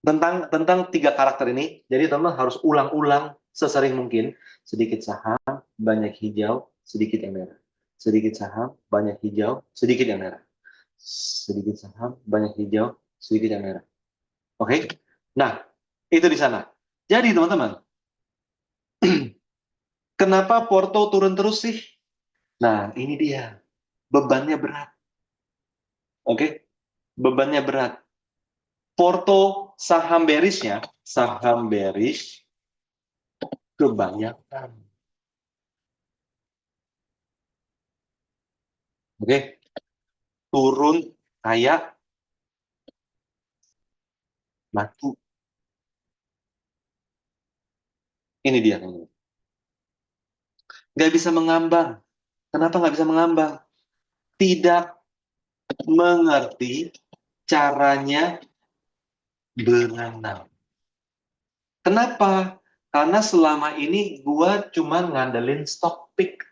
tentang tiga karakter ini. Jadi teman-teman harus ulang-ulang sesering mungkin. Sedikit saham, banyak hijau, sedikit yang merah. Sedikit saham, banyak hijau, sedikit yang merah. Sedikit saham, banyak hijau, sedikit yang merah. Oke? Nah, itu di sana. Jadi teman-teman, kenapa Porto turun terus sih? Nah, ini dia. Bebannya berat. Oke? Bebannya berat. Porto saham bearish kebanyakan. Oke? Turun kayak batu. Ini dia. Nggak bisa mengambang. Kenapa nggak bisa mengambang? Tidak mengerti caranya berenang. Kenapa? Karena selama ini gua cuma ngandelin stock pick.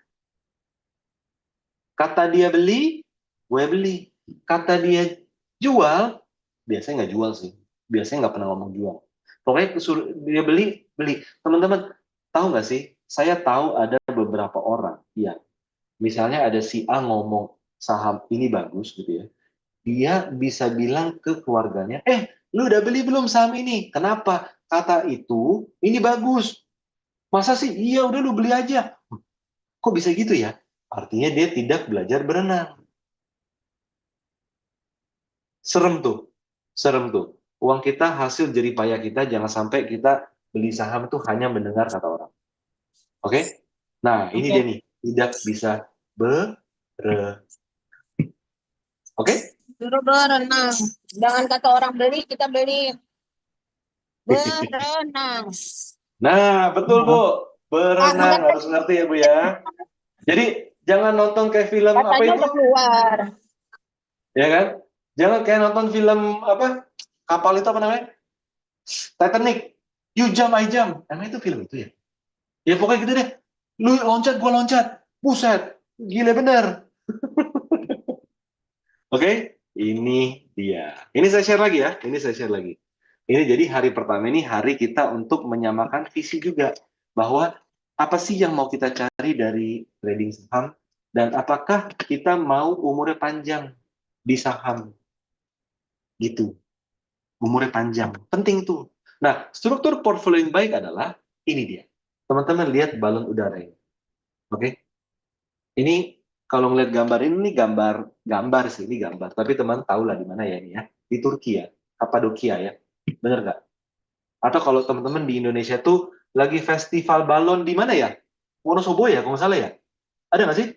Kata dia beli, gue beli. Kata dia jual, biasanya nggak jual sih. Biasanya nggak pernah ngomong jual. Pokoknya dia beli, beli. Teman-teman, tahu nggak sih? Saya tahu ada beberapa orang yang misalnya ada si A ngomong saham ini bagus gitu ya. Dia bisa bilang ke keluarganya, lu udah beli belum saham ini? Kenapa? Kata itu, ini bagus. Masa sih? Iya, udah lu beli aja. Kok bisa gitu ya? Artinya dia tidak belajar berenang. Serem tuh. Serem tuh. Uang kita hasil jerih payah kita, jangan sampai kita beli saham tuh hanya mendengar kata orang. Oke? Nah, ini dia nih. Tidak bisa berenang. Oke? Suruh berenang. Jangan kata orang beli, kita beli. Berenang. Nah, betul Bu. Ah, Berenang udah, harus ngerti ya Bu ya. Jadi jangan nonton kayak film apa katanya itu, udah keluar. ya kan? Jangan kayak nonton film apa kapal itu apa namanya? Titanic. You jump, I jump. Emang itu film itu ya? Ya pokoknya gitu deh. Lu loncat, gua loncat. Buset, gila bener. Oke, ini dia. Ini saya share lagi ya. Ini saya share lagi. Ini jadi hari pertama ini hari kita untuk menyamakan visi juga bahwa apa sih yang mau kita cari dari trading saham dan apakah kita mau umurnya panjang di saham gitu. Umurnya panjang. Penting tuh. Nah, struktur portfolio yang baik adalah ini dia. Teman-teman lihat balon udara ini. Oke. Ini kalau ngeliat gambar ini gambar gambar sih ini gambar. Tapi teman tahu lah di mana ya ini ya. Di Turki ya. Kapadokia ya. Bener nggak? Atau kalau teman-teman di Indonesia tuh lagi festival balon di mana ya? Wonosobo ya, kalau nggak salah ya. Ada nggak sih?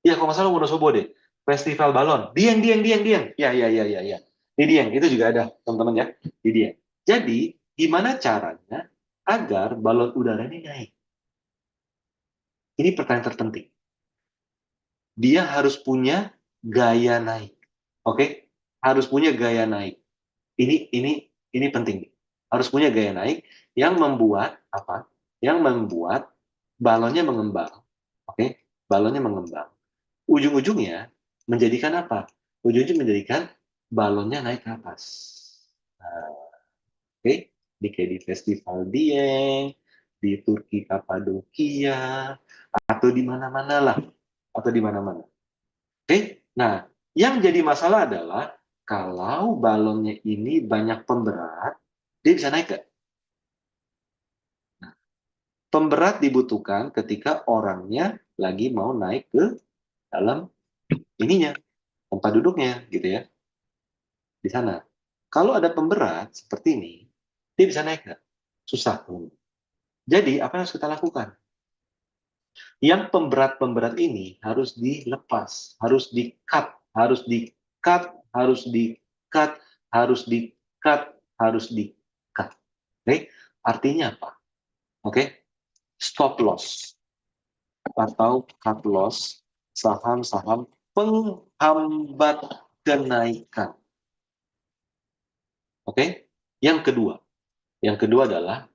Iya, kalau nggak salah Wonosobo deh. Festival balon. Dieng, dieng, dieng, dieng. Ya, ya, ya, ya, ya. Di Dieng, itu juga ada, teman-teman ya. Di Dieng. Jadi, gimana caranya agar balon udara ini naik? Ini pertanyaan terpenting. Dia harus punya gaya naik. Oke? Harus punya gaya naik. Ini penting. Harus punya gaya naik yang membuat apa? Yang membuat balonnya mengembang. Oke? Balonnya mengembang. Ujung-ujungnya menjadikan apa? Ujung-ujungnya menjadikan balonnya naik ke atas. Nah, oke? Kayak di Festival Dieng, di Turki Kapadokia, atau di mana-mana lah. Atau di mana-mana. Oke? Nah, yang jadi masalah adalah kalau balonnya ini banyak pemberat, dia bisa naik nggak? Pemberat dibutuhkan ketika orangnya lagi mau naik ke dalam ininya, tempat duduknya, gitu ya, di sana. Kalau ada pemberat seperti ini, dia bisa naik nggak? Susah. Jadi, apa yang harus kita lakukan? Yang pemberat-pemberat ini harus dilepas, harus di-cut, harus di-cut, harus di-cut, harus di-cut, harus di-cut. Oke? Artinya apa? Oke? Stop loss atau cut loss saham-saham penghambat kenaikan. Oke? Yang kedua adalah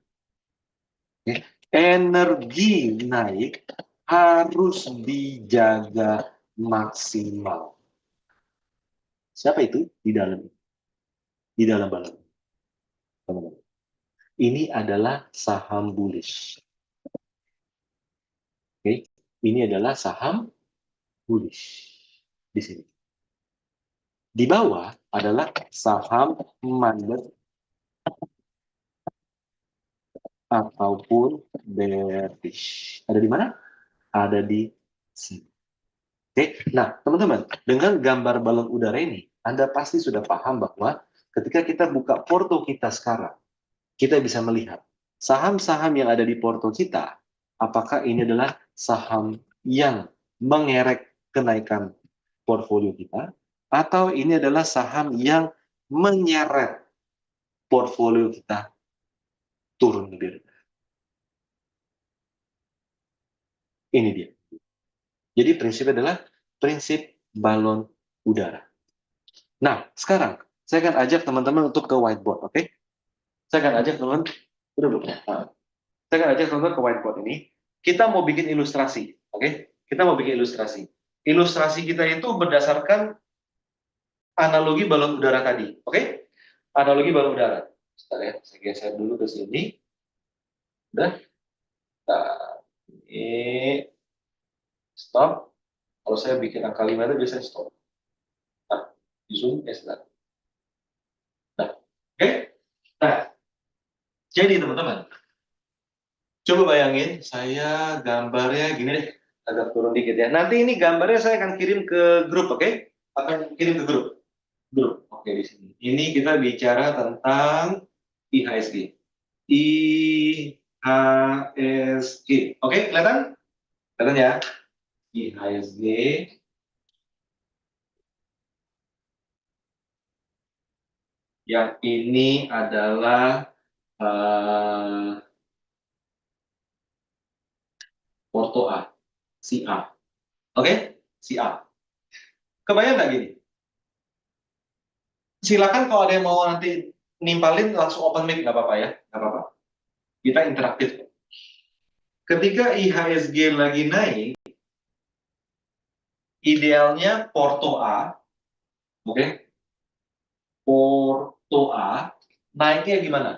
energi naik harus dijaga maksimal. Siapa itu? Di dalam balon. Teman-teman. Ini adalah saham bullish. Oke, ini adalah saham bullish di sini. Di bawah adalah saham mandet ataupun bearish. Ada di mana? Ada di sini. Oke, nah teman-teman, dengan gambar balon udara ini, Anda pasti sudah paham bahwa ketika kita buka porto kita sekarang, kita bisa melihat saham-saham yang ada di porto kita, apakah ini adalah saham yang mengerek kenaikan portfolio kita, atau ini adalah saham yang menyeret portfolio kita turun lebih rendah. Ini dia. Jadi prinsipnya adalah prinsip balon udara. Nah, sekarang saya akan ajak teman-teman untuk ke whiteboard, oke? Saya akan ajak teman-teman, udah belum? Nah, saya akan ajak teman-teman ke whiteboard ini. Kita mau bikin ilustrasi, oke? Kita mau bikin ilustrasi. Ilustrasi kita itu berdasarkan analogi balon udara tadi, oke? Analogi balon udara. Sebentar ya, saya geser dulu ke sini. Udah. Nah, ini stop. Kalau saya bikin angka 5 itu biasanya stop. Nah, di zoom ya sebentar. Nah, oke? Nah, jadi teman-teman, coba bayangin saya gambarnya gini deh, agak turun dikit ya. Nanti ini gambarnya saya akan kirim ke grup, oke? Akan kirim ke grup. Oke, di sini. Ini kita bicara tentang IHSG. IHSG. Oke, kelihatan? Kelihatan ya? IHSG. Yang ini adalah Porto A. Si A. Oke? Si A. Kebayang nggak gini? Silakan kalau ada yang mau nanti nimpalin langsung open mic, nggak apa-apa ya? Nggak apa-apa. Kita interaktif. Ketika IHSG lagi naik, idealnya Porto A, oke? Porto A naiknya gimana?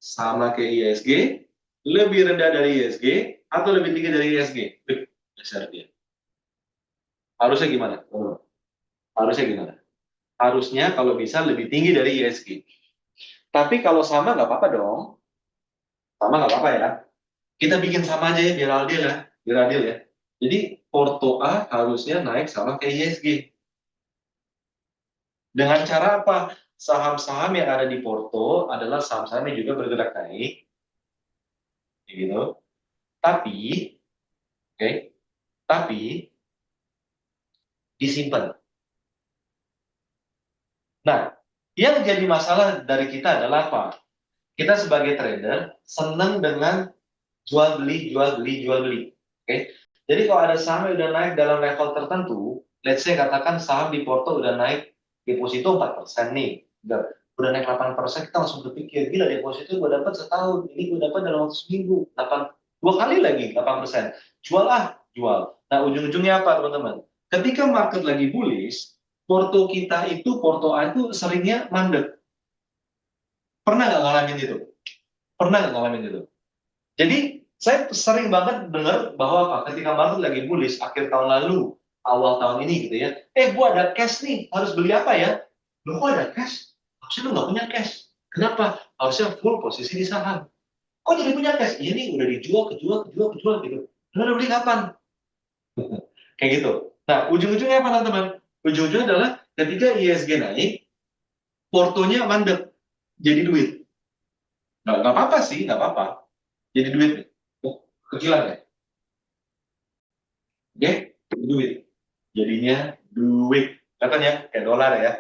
Sama kayak IHSG, lebih rendah dari IHSG, atau lebih tinggi dari IHSG? Besar dia. Harusnya gimana? Harusnya gimana? Harusnya kalau bisa lebih tinggi dari IHSG. Tapi kalau sama nggak apa-apa dong. Sama nggak apa-apa ya. Kita bikin sama aja ya, biar adil ya. Biar adil ya. Jadi Porto A harusnya naik sama kayak IHSG. Dengan cara apa? Saham-saham yang ada di Porto adalah saham-saham yang juga bergerak naik. Gitu. Tapi, oke, tapi disimpan. Nah, yang jadi masalah dari kita adalah apa? Kita sebagai trader senang dengan jual beli, jual beli, jual beli. Oke. Jadi kalau ada saham yang udah naik dalam level tertentu, let's say katakan saham di Porto udah naik deposito 4% nih. Udah naik 8%, kita langsung berpikir, gila deposito gue dapat setahun, ini gue dapat dalam waktu seminggu, 2 kali lagi 8%. Jual jual. Nah, ujung-ujungnya apa, teman-teman? Ketika market lagi bullish, Porto kita itu, Porto A itu seringnya mandek. Pernah nggak ngalamin itu? Pernah nggak ngalamin itu? Jadi, saya sering banget dengar bahwa apa, ketika market lagi bullish, akhir tahun lalu, awal tahun ini gitu ya, gua ada cash nih, harus beli apa ya? Loh, kok ada cash? Harusnya lu nggak punya cash. Kenapa? Harusnya full posisi di saham. Oh jadi punya cash? Iya nih udah dijual, kejual gitu. Lu udah beli kapan? Kayak gitu. Nah ujung-ujungnya apa teman-teman? Ujung-ujungnya adalah ketika ISG naik, portonya mandek, jadi duit. Nggak apa-apa sih, nggak apa-apa. Jadi duit. Oh, kecilan ya? Oke, duit. Jadinya duit. Katanya kayak dolar ya.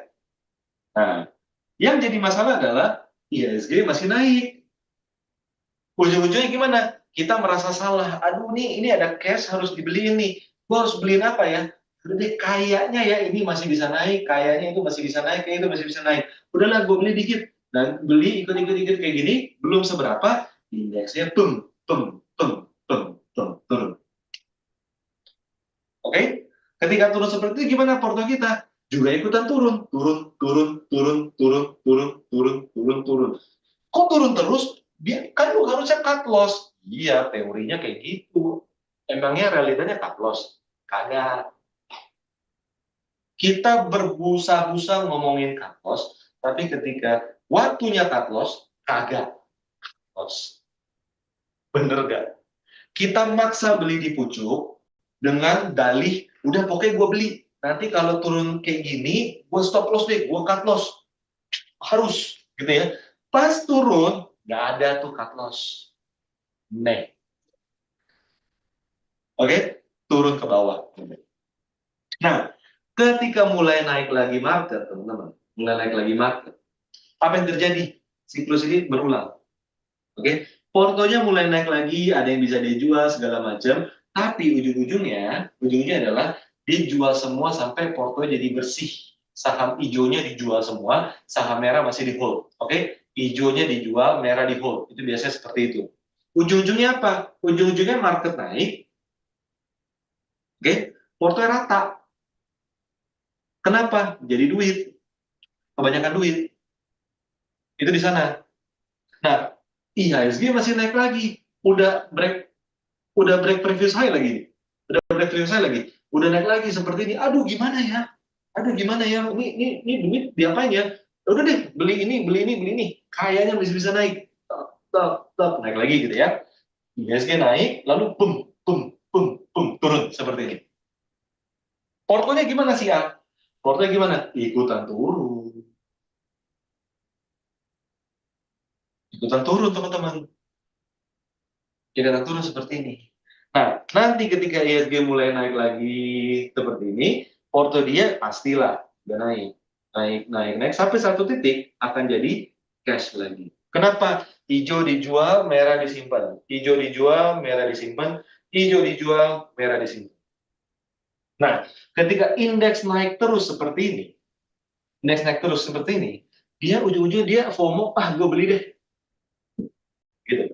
Nah, yang jadi masalah adalah ISG masih naik. Ujung-ujungnya gimana? Kita merasa salah. Aduh nih, ini ada cash harus dibeliin nih. Gue harus beliin apa ya? Udah kayaknya ya ini masih bisa naik, kayaknya itu masih bisa naik, kayaknya itu masih bisa naik. Udahlah, gue beli dikit. Dan beli ikut-ikut kayak gini, belum seberapa, indeksnya tum, tum, tum, tum, tum, turun. Oke? Ketika turun seperti itu, gimana porto kita? Juga ikutan turun, turun, turun, turun, turun, turun, turun, turun, turun. Kok turun terus? Dia kan lu harusnya cut loss. Iya, teorinya kayak gitu. Emangnya realitanya cut loss? Kagak. Kita berbusa-busa ngomongin cut loss, tapi ketika waktunya cut loss, kagak loss. Bener gak? Kita maksa beli di pucuk dengan dalih, udah pokoknya gue beli. Nanti kalau turun kayak gini, gue stop loss deh, gue cut loss. Harus, gitu ya. Pas turun, nggak ada tuh cut loss. Nih, oke? Turun ke bawah. Nah, ketika mulai naik lagi market, teman-teman, mulai naik lagi market, apa yang terjadi? Siklus ini berulang. Oke? Portonya mulai naik lagi, ada yang bisa dijual segala macam, tapi ujung-ujungnya adalah dijual semua sampai porto jadi bersih. Saham hijaunya dijual semua, saham merah masih di hold. Oke? Hijaunya dijual, merah di hold. Itu biasanya seperti itu. Ujung-ujungnya apa? Ujung-ujungnya market naik, oke? Porto rata. Kenapa? Jadi duit. Kebanyakan duit. Itu di sana. Nah, IHSG masih naik lagi. Udah break previous high lagi. Udah break previous high lagi. Udah naik lagi seperti ini. Aduh, gimana ya? Aduh, gimana ya? Ini duit diapain ya? Udah deh, beli ini, beli ini, beli ini. Kayaknya masih bisa naik. Naik lagi gitu ya. IHSG naik, lalu boom, boom, boom, boom, turun seperti ini. Portonya gimana sih, A? Portonya gimana? Ikutan turun. Ikutan turun, teman-teman. Ikutan turun seperti ini. Nah, nanti ketika ISG mulai naik lagi seperti ini, porto dia pastilah udah naik. Naik, naik, naik. Sampai satu titik akan jadi cash lagi. Kenapa? Hijau dijual, merah disimpan. Hijau dijual, merah disimpan. Hijau dijual, merah disimpan. Nah, ketika indeks naik terus seperti ini, indeks naik terus seperti ini, dia ujung-ujungnya dia FOMO, gue beli deh. Gitu.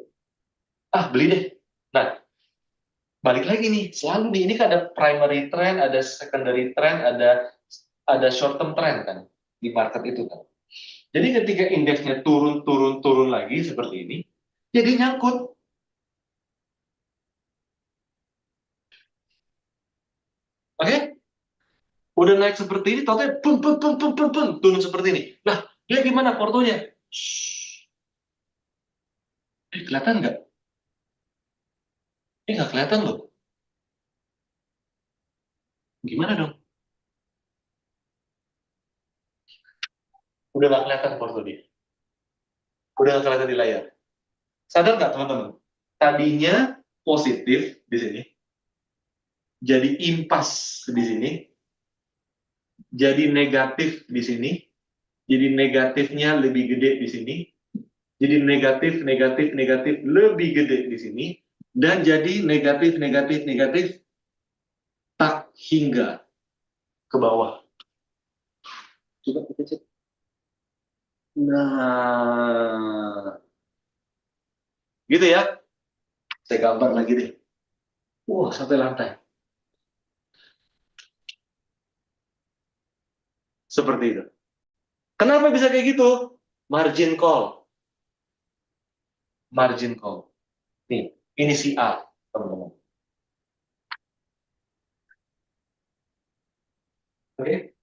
Beli deh. Nah, balik lagi nih, selalu nih, ini kan ada primary trend, ada secondary trend, ada short term trend kan di market itu kan. Jadi ketika indeksnya turun lagi seperti ini, jadi nyangkut. Oke? Udah naik seperti ini, totalnya pun pun pun pun pun pun turun seperti ini. Nah, dia gimana portonya? Kelihatan nggak? Nggak kelihatan loh. Gimana dong? Udah nggak kelihatan porto dia. Udah nggak kelihatan di layar. Sadar nggak teman-teman? Tadinya positif di sini, jadi impas di sini, jadi negatif di sini, jadi negatifnya lebih gede di sini, jadi negatif, negatif, negatif lebih gede di sini, dan jadi negatif, negatif, negatif tak hingga ke bawah. Coba kita cek. Nah, gitu ya. Saya gambar lagi deh. Wah, sampai lantai. Seperti itu. Kenapa bisa kayak gitu? Margin call. Margin call. Nih, ini si A, teman-teman. Oke?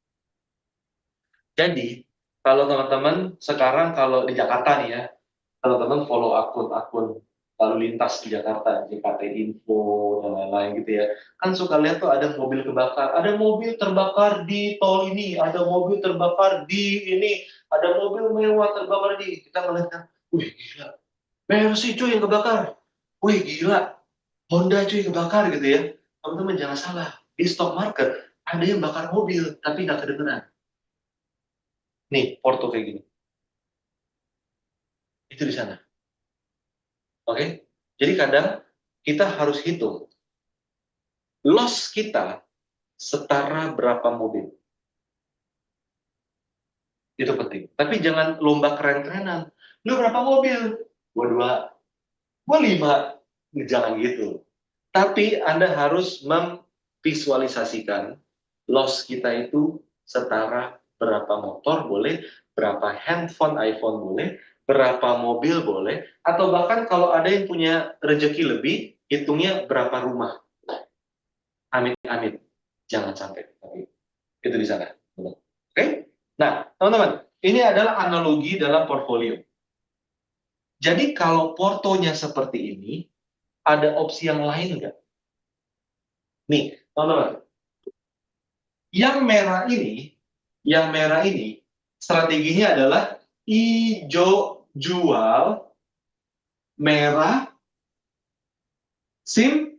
Jadi, kalau teman-teman sekarang kalau di Jakarta nih ya, kalau teman follow akun-akun lalu lintas di Jakarta, JKT Info dan lain-lain gitu ya. Kan suka lihat tuh ada mobil kebakar, ada mobil terbakar di tol ini, ada mobil terbakar di ini, ada mobil mewah terbakar di. Kita melihat, wih gila, Mercy cuy yang kebakar, wih gila, Honda cuy kebakar gitu ya. Teman-teman jangan salah, di stock market ada yang bakar mobil tapi nggak kedengeran. Nih, Porto kayak gini, itu di sana. Oke, jadi kadang kita harus hitung loss kita setara berapa mobil. Itu penting. Tapi jangan lomba keren-kerenan. Lu berapa mobil? Gua dua, gua lima. Jangan gitu. Tapi Anda harus memvisualisasikan loss kita itu setara berapa motor boleh, berapa handphone iPhone boleh, berapa mobil boleh, atau bahkan kalau ada yang punya rezeki lebih, hitungnya berapa rumah. Amin-amin. Jangan sampai. Tapi itu di sana. Oke? Nah, teman-teman, ini adalah analogi dalam portfolio. Jadi kalau portonya seperti ini, ada opsi yang lain nggak? Nih, teman-teman, yang merah ini, strateginya adalah hijau jual, merah simpan.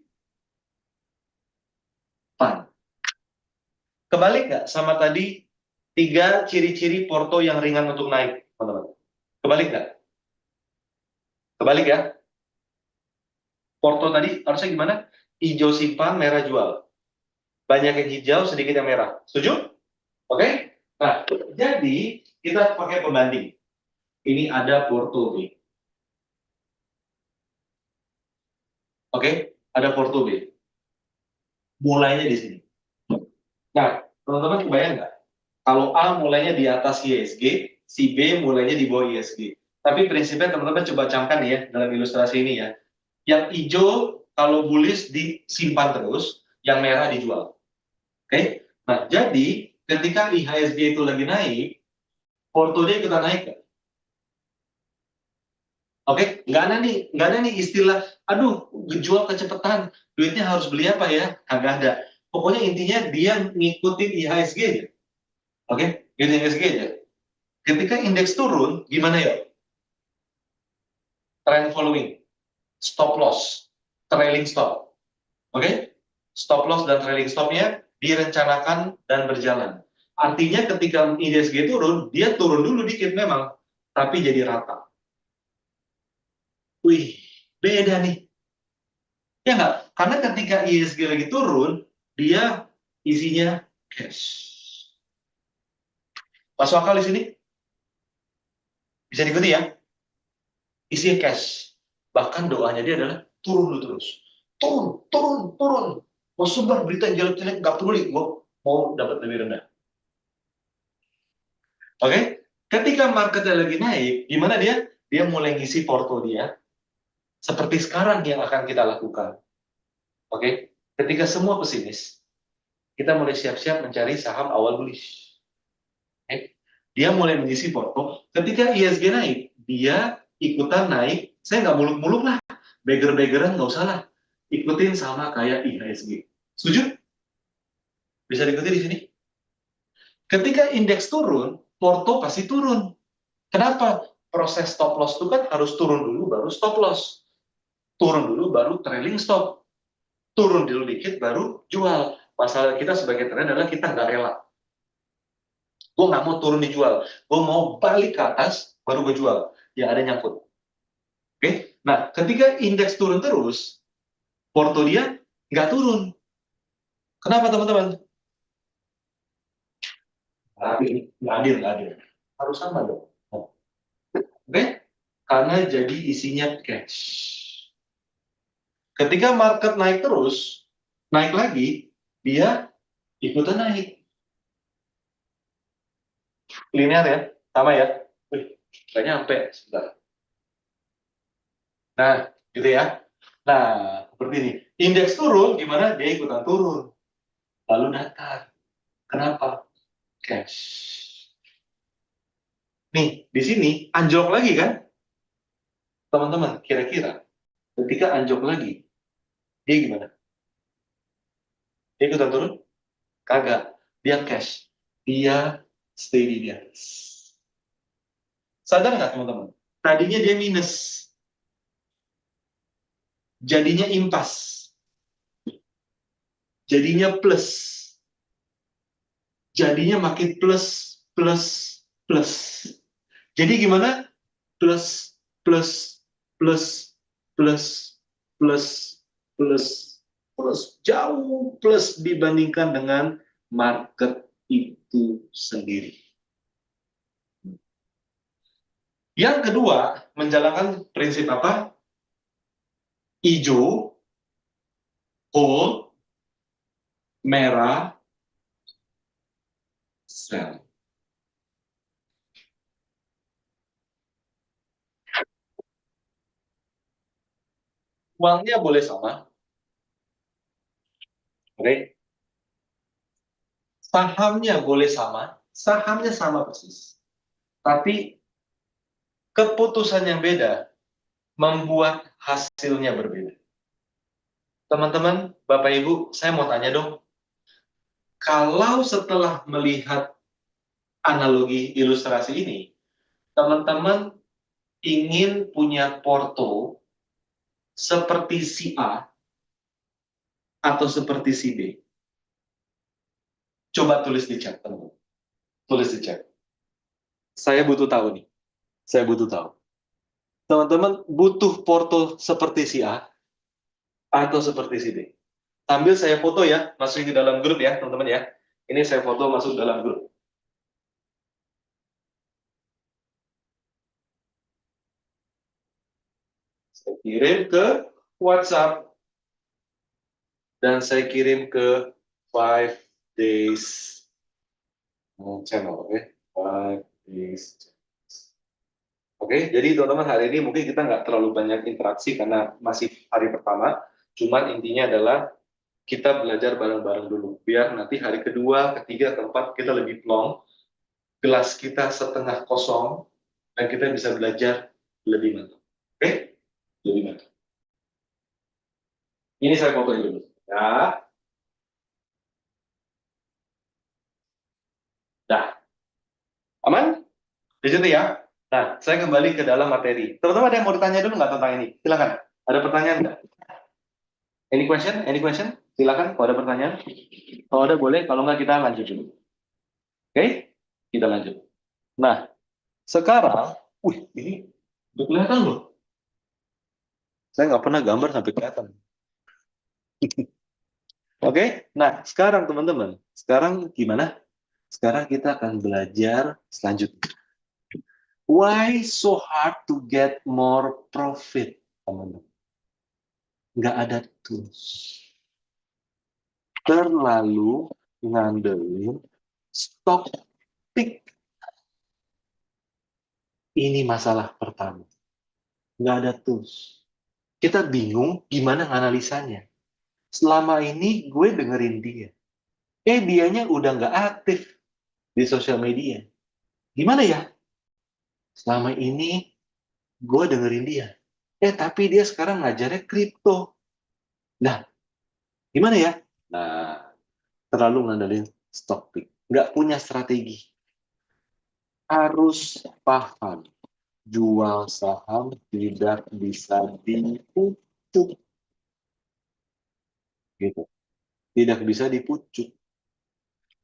Kebalik nggak sama tadi 3 ciri-ciri porto yang ringan untuk naik, teman-teman? Kebalik nggak? Kebalik ya? Porto tadi harusnya gimana? Hijau simpan, merah jual. Banyak yang hijau, sedikit yang merah. Setuju? Oke? Nah, jadi kita pakai pembanding. Ini ada Porto B. Oke? Ada Porto B. Mulainya di sini. Nah, teman-teman kebayang nggak? Kalau A mulainya di atas ISG, si B mulainya di bawah ISG. Tapi prinsipnya teman-teman coba camkan ya dalam ilustrasi ini ya. Yang hijau kalau bullish disimpan terus, yang merah dijual. Oke? Nah, jadi ketika IHSG itu lagi naik, Porto dia ikutan naik nggak? Oke, nggak ada nih istilah, aduh, jual kecepatan, duitnya harus beli apa ya? Kagak ada. Pokoknya intinya dia ngikutin IHSG aja. Oke, ngikutin IHSG aja. Ketika indeks turun, gimana ya? Trend following, stop loss, trailing stop. Oke, stop loss dan trailing stopnya direncanakan dan berjalan. Artinya ketika IHSG turun, dia turun dulu dikit memang, tapi jadi rata. Wih, beda nih. Ya nggak? Karena ketika ISG lagi turun, dia isinya cash. Masuk akal di sini? Bisa diikuti ya? Isinya cash. Bahkan doanya dia adalah turun dulu terus. Turun, turun, turun. Mau sebar berita yang jelek-jelek, nggak peduli. Mau dapat lebih rendah. Oke? Ketika marketnya lagi naik, gimana dia? Dia mulai ngisi porto dia. Seperti sekarang yang akan kita lakukan. Oke? Ketika semua pesimis, kita mulai siap-siap mencari saham awal bullish. Dia mulai mengisi porto. Ketika ISG naik, dia ikutan naik. Saya nggak muluk-muluk lah. Beggar-beggaran nggak usah lah. Ikutin sama kayak IHSG. Setuju? Bisa diikuti di sini? Ketika indeks turun, porto pasti turun. Kenapa? Proses stop loss itu kan harus turun dulu baru stop loss. Turun dulu baru trailing stop. Turun dulu dikit baru jual. Masalah kita sebagai trader adalah kita nggak rela. Gue nggak mau turun dijual. Gue mau balik ke atas, baru gue jual. Ya ada nyangkut. Oke? Nah, ketika indeks turun terus, porto dia nggak turun. Kenapa, teman-teman? Nggak adil. Harus sama dong. Oke? Karena jadi isinya cash. Ketika market naik terus, naik lagi, dia ikutan naik. Linear ya? Sama ya? Wih, nggak nyampe. Sebentar. Nah, gitu ya. Nah, seperti ini. Indeks turun, gimana? Dia ikutan turun. Lalu datar. Kenapa? Cash. Nih, di sini anjlok lagi kan? Teman-teman, kira-kira Ketika anjlok lagi, dia gimana? Dia ikutan turun? Kagak. Dia cash. Dia stay di dia. Sadar nggak teman-teman? Tadinya dia minus. Jadinya impas. Jadinya plus. Jadinya makin plus, plus, plus. Jadi gimana? Plus, plus, plus, plus, plus, plus, plus. Jauh plus dibandingkan dengan market itu sendiri. Yang kedua, menjalankan prinsip apa? Hijau, hold, merah, sell. Uangnya boleh sama, oke? Sahamnya boleh sama, sahamnya sama persis. Tapi keputusan yang beda membuat hasilnya berbeda. Teman-teman, Bapak Ibu, saya mau tanya dong, kalau setelah melihat analogi ilustrasi ini, teman-teman ingin punya porto seperti si A atau seperti si B? Coba tulis di chat, teman-teman. Tulis di chat. Saya butuh tahu nih. Saya butuh tahu. Teman-teman butuh porto seperti si A atau seperti si B? Sambil saya foto ya, masukin ke dalam grup ya, teman-teman ya. Ini saya foto masuk dalam grup. Saya kirim ke WhatsApp dan saya kirim ke 5 days channel, oke? 5 days. Oke, jadi teman-teman hari ini mungkin kita nggak terlalu banyak interaksi karena masih hari pertama. Cuman intinya adalah kita belajar bareng-bareng dulu. Biar nanti hari kedua, ketiga, keempat kita lebih plong, kelas kita setengah kosong, dan kita bisa belajar lebih mantap. Oke? Lebih mantap. Ini saya fotoin dulu. Ya, dah. Aman? Di situ ya. Nah, saya kembali ke dalam materi. Teman-teman ada yang mau ditanya dulu nggak tentang ini? Silakan. Ada pertanyaan nggak? Any question? Any question? Silakan kalau ada pertanyaan. Kalau ada boleh, kalau nggak kita lanjut dulu. Oke? Kita lanjut. Nah, sekarang, ini udah kelihatan loh. Saya nggak pernah gambar sampai kelihatan. Oke? Nah, sekarang teman-teman, sekarang gimana? Sekarang kita akan belajar selanjutnya. Why so hard to get more profit, teman-teman? Nggak ada tools. Terlalu ngandelin stock pick. Ini masalah pertama. Nggak ada tools. Kita bingung gimana analisanya. Selama ini gue dengerin dia. Dianya udah nggak aktif di sosial media. Gimana ya? Selama ini gue dengerin dia. Tapi dia sekarang ngajarnya kripto. Nah, gimana ya? Nah, terlalu ngandelin stock pick. Nggak punya strategi. Harus paham. Jual saham tidak bisa dipucuk. Gitu. Tidak bisa dipucuk.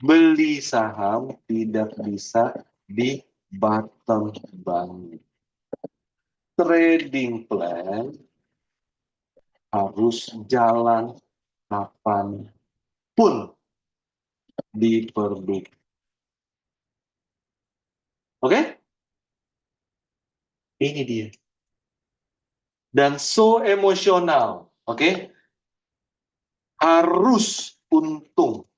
Beli saham tidak bisa di bottom bank. Trading plan harus jalan kapanpun diperlukan. Oke? Ini dia. Dan so emosional. Oke? Harus untung.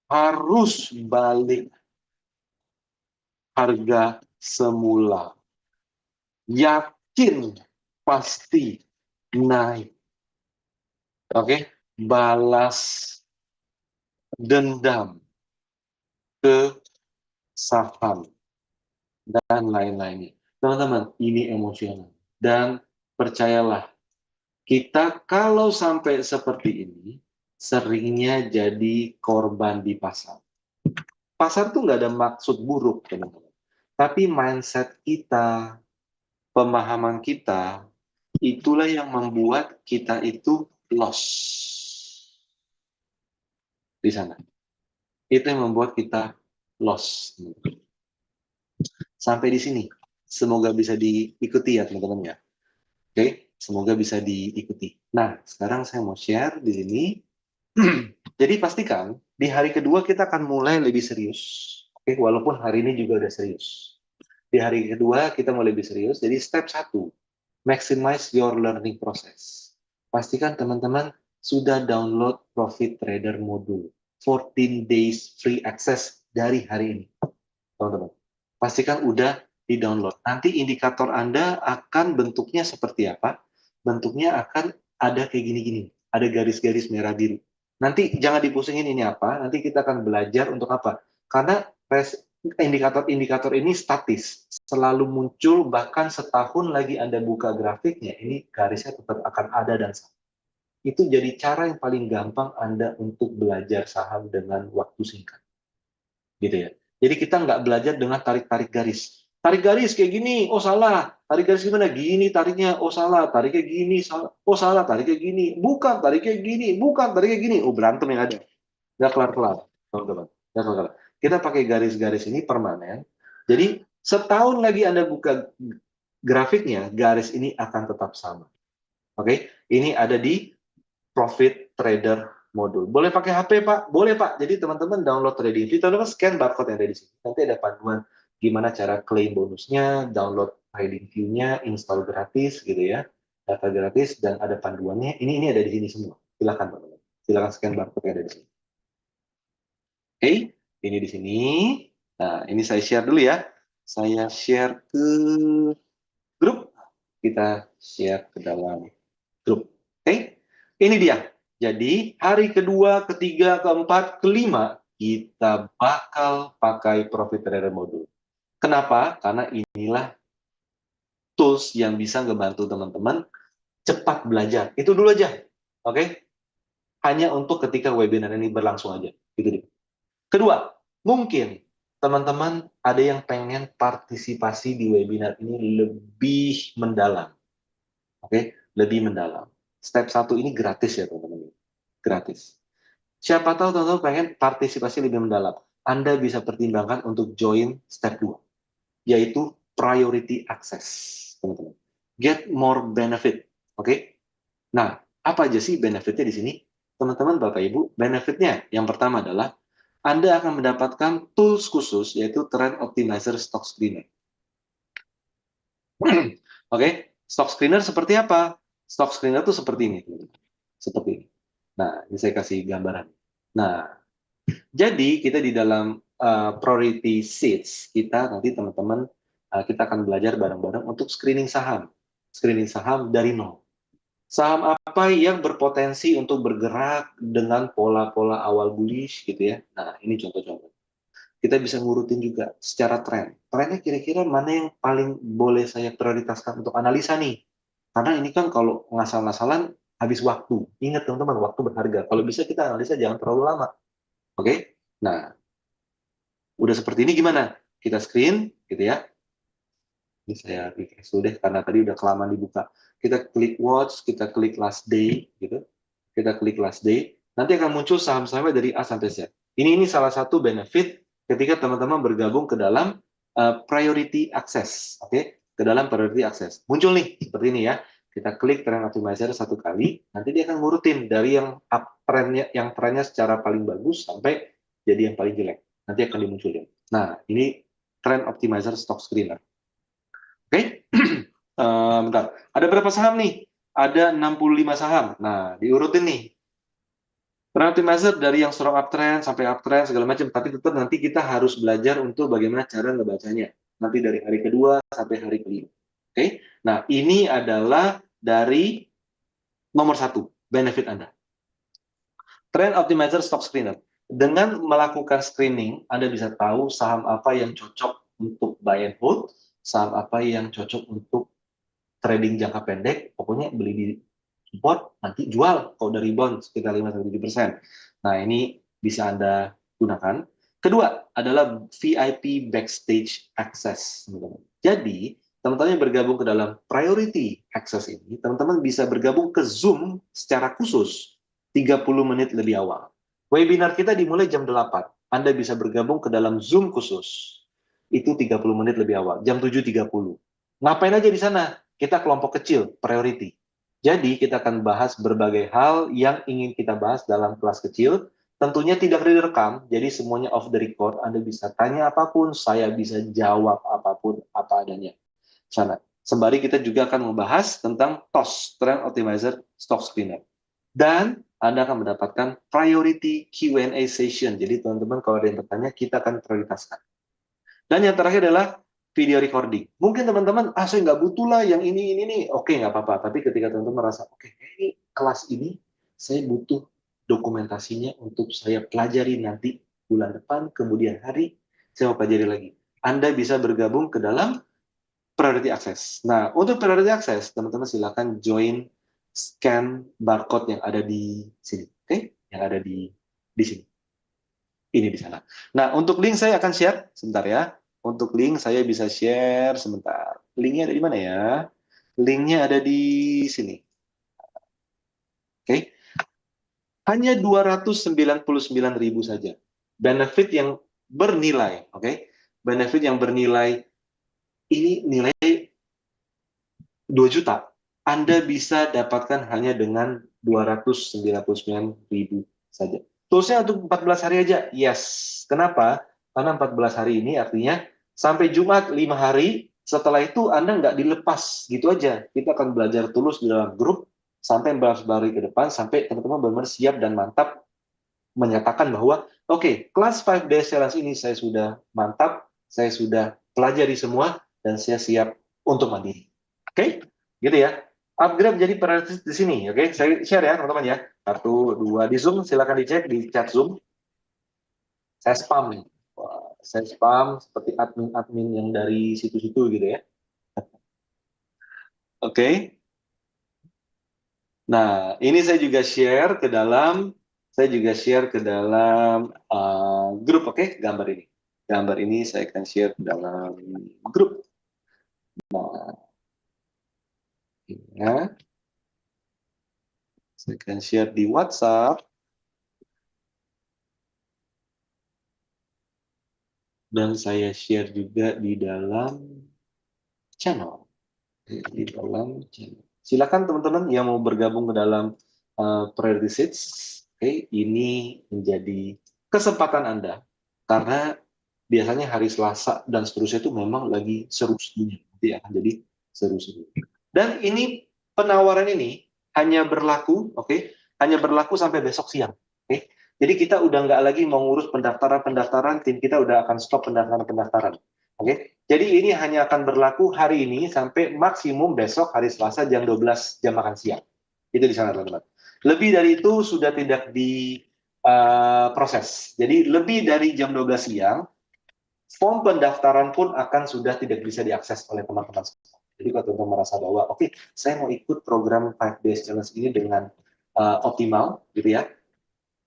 Harus balik harga semula. Yakin pasti naik. Oke? Balas dendam ke saham dan lain-lainnya. Teman-teman, ini emosional. Dan percayalah, Kita kalau sampai seperti ini, seringnya jadi korban di pasar. Pasar tuh nggak ada maksud buruk, teman-teman. Tapi mindset kita, pemahaman kita, itulah yang membuat kita itu loss di sana. Itu yang membuat kita loss. Sampai di sini. Semoga bisa diikuti ya, teman-teman ya. Oke, semoga bisa diikuti. Nah, sekarang saya mau share di sini. Jadi pastikan di hari kedua kita akan mulai lebih serius. Oke, walaupun hari ini juga udah serius. Di hari kedua kita mulai lebih serius. Jadi step 1, maximize your learning process. Pastikan teman-teman sudah download Profit Trader Module 14 days free access dari hari ini. Teman-teman, pastikan udah di-download. Nanti indikator Anda akan bentuknya seperti apa? Bentuknya akan ada kayak gini-gini. Ada garis-garis merah biru. Nanti jangan dipusingin ini apa, nanti kita akan belajar untuk apa. Karena indikator-indikator ini statis, selalu muncul, bahkan setahun lagi Anda buka grafiknya, ini garisnya tetap akan ada dan sama. Itu jadi cara yang paling gampang Anda untuk belajar saham dengan waktu singkat. Gitu ya. Jadi kita nggak belajar dengan tarik-tarik garis. Tarik garis kayak gini, oh salah. Tarik garis gimana? Gini tariknya, oh salah. Tariknya gini, salah. Oh salah, tariknya gini. Bukan, tariknya gini. Bukan, tariknya gini. Oh berantem yang ada. Nggak kelar-kelar, teman-teman. Nggak kelar-kelar. Kita pakai garis-garis ini permanen. Jadi setahun lagi Anda buka grafiknya, garis ini akan tetap sama. Oke, ini ada di Profit Trader Modul. Boleh pakai HP, Pak? Boleh, Pak. Jadi teman-teman download Trading View, teman-teman scan barcode yang ada di sini. Nanti ada panduan gimana cara claim bonusnya, download Trading View-nya, install gratis gitu ya. Data gratis dan ada panduannya. Ini ada di sini semua. Silakan, teman-teman. Silakan scan barcode yang ada di sini. Oke, ini di sini. Nah, ini saya share dulu ya. Saya share ke grup. Kita share ke dalam grup. Oke, ini dia. Jadi hari kedua, ketiga, keempat, kelima kita bakal pakai Profit Trader Module. Kenapa? Karena inilah tools yang bisa ngebantu teman-teman cepat belajar. Itu dulu aja. Oke? Hanya untuk ketika webinar ini berlangsung aja. Gitu deh. Kedua, mungkin teman-teman ada yang pengen partisipasi di webinar ini lebih mendalam. Oke? Lebih mendalam. Step 1 ini gratis ya, teman-teman. Gratis. Siapa tahu teman-teman pengen partisipasi lebih mendalam. Anda bisa pertimbangkan untuk join step 2, yaitu priority access, teman-teman. Get more benefit. Oke? Nah, apa aja sih benefitnya di sini? Teman-teman, Bapak Ibu, benefitnya yang pertama adalah Anda akan mendapatkan tools khusus, yaitu Trend Optimizer Stock Screener. Oke, Stock Screener seperti apa? Stock Screener itu seperti ini, teman-teman. Seperti ini. Nah, ini saya kasih gambaran. Nah, jadi kita di dalam priority seats kita nanti teman-teman kita akan belajar bareng-bareng untuk screening saham dari nol. Saham apa yang berpotensi untuk bergerak dengan pola-pola awal bullish gitu ya. Nah, ini contoh-contoh. Kita bisa ngurutin juga secara tren. Trennya kira-kira mana yang paling boleh saya prioritaskan untuk analisa nih. Karena ini kan kalau ngasal-ngasalan habis waktu. Ingat teman-teman, waktu berharga. Kalau bisa kita analisa jangan terlalu lama. Oke? Nah, udah seperti ini gimana? Kita screen, gitu ya. Ini saya refresh dulu deh, karena tadi udah kelamaan dibuka. Kita klik watch, kita klik last day, gitu. Kita klik last day, nanti akan muncul saham-sahamnya dari A sampai Z. Ini salah satu benefit ketika teman-teman bergabung ke dalam priority access, oke? Ke dalam priority access. Muncul nih, seperti ini ya. Kita klik trend optimizer satu kali, nanti dia akan ngurutin dari yang trennya secara paling bagus sampai jadi yang paling jelek. Nanti akan dimunculin. Nah, ini trend optimizer stock screener. Oke? Bentar. Ada berapa saham nih? Ada 65 saham. Nah, diurutin nih. Trend optimizer dari yang strong uptrend sampai uptrend segala macam, tapi tetap nanti kita harus belajar untuk bagaimana cara ngebacanya. Nanti dari hari kedua sampai hari kelima. Oke? Nah, ini adalah dari nomor 1, benefit Anda. Trend Optimizer Stock Screener. Dengan melakukan screening, Anda bisa tahu saham apa yang cocok untuk buy and hold, saham apa yang cocok untuk trading jangka pendek, pokoknya beli di import, nanti jual kalau dari bond sekitar 5-7%. Nah, ini bisa Anda gunakan. Kedua adalah VIP Backstage Access, teman-teman. Jadi, teman-teman yang bergabung ke dalam Priority Access ini, teman-teman bisa bergabung ke Zoom secara khusus 30 menit lebih awal. Webinar kita dimulai jam 8. Anda bisa bergabung ke dalam Zoom khusus. Itu 30 menit lebih awal, jam 7.30. Ngapain aja di sana? Kita kelompok kecil, priority. Jadi kita akan bahas berbagai hal yang ingin kita bahas dalam kelas kecil. Tentunya tidak direkam, jadi semuanya off the record. Anda bisa tanya apapun, saya bisa jawab apapun apa adanya. Sana. Sembari kita juga akan membahas tentang TOS, Trend Optimizer Stock Screener. Dan Anda akan mendapatkan priority Q&A session. Jadi teman-teman kalau ada yang bertanya, kita akan prioritaskan. Dan yang terakhir adalah video recording. Mungkin teman-teman, saya nggak butuh lah yang ini. Oke, nggak apa-apa. Tapi ketika teman-teman merasa, oke, ini kelas ini, saya butuh dokumentasinya untuk saya pelajari nanti bulan depan, kemudian hari, saya mau pelajari lagi. Anda bisa bergabung ke dalam Priority Access. Nah, untuk Priority Access, teman-teman silakan join scan barcode yang ada di sini. Oke? Yang ada di sini. Ini di sana. Nah, untuk link saya akan share sebentar ya. Untuk link saya bisa share sebentar. Linknya ada di mana ya? Linknya ada di sini. Oke. Hanya 299.000 saja. Benefit yang bernilai, oke? Benefit yang bernilai ini nilai 2 juta. Anda bisa dapatkan hanya dengan 299.000 saja. Toolsnya untuk 14 hari aja? Yes. Kenapa? Karena 14 hari ini artinya sampai Jumat 5 hari, setelah itu Anda nggak dilepas gitu aja. Kita akan belajar tulus di dalam grup sampai 14 hari ke depan, sampai teman-teman benar-benar siap dan mantap menyatakan bahwa, oke, kelas 5 Days Challenge ini saya sudah mantap, saya sudah pelajari semua, dan saya siap untuk mandiri. Oke? Gitu ya. Upgrade menjadi prioritas di sini, oke? Saya share ya, teman-teman ya. 1, 2, di Zoom, silakan dicek di chat Zoom. Saya spam nih. Wah, saya spam seperti admin-admin yang dari situ-situ gitu ya. Oke. Nah, ini saya juga share ke dalam grup, oke? Gambar ini. Gambar ini saya akan share ke dalam grup. Nah, ya. Saya akan share di WhatsApp. Dan saya share juga di dalam channel. Di dalam channel. Silakan teman-teman yang mau bergabung ke dalam Priority Seats. Oke, ini menjadi kesempatan Anda. Karena biasanya hari Selasa dan seterusnya itu memang lagi seru-serunya. Nanti akan jadi seru-seru. Dan ini penawaran ini hanya berlaku, oke, hanya berlaku sampai besok siang. Oke. Jadi kita udah nggak lagi mau ngurus pendaftaran, tim kita udah akan stop pendaftaran. Oke. Jadi ini hanya akan berlaku hari ini sampai maksimum besok hari Selasa jam 12 jam makan siang. Itu di sana teman-teman. Lebih dari itu sudah tidak diproses. Jadi lebih dari jam 12 siang, form pendaftaran pun akan sudah tidak bisa diakses oleh teman-teman semua. Jadi kalau teman-teman merasa bahwa, oke, saya mau ikut program 5 Days Challenge ini dengan optimal, gitu ya,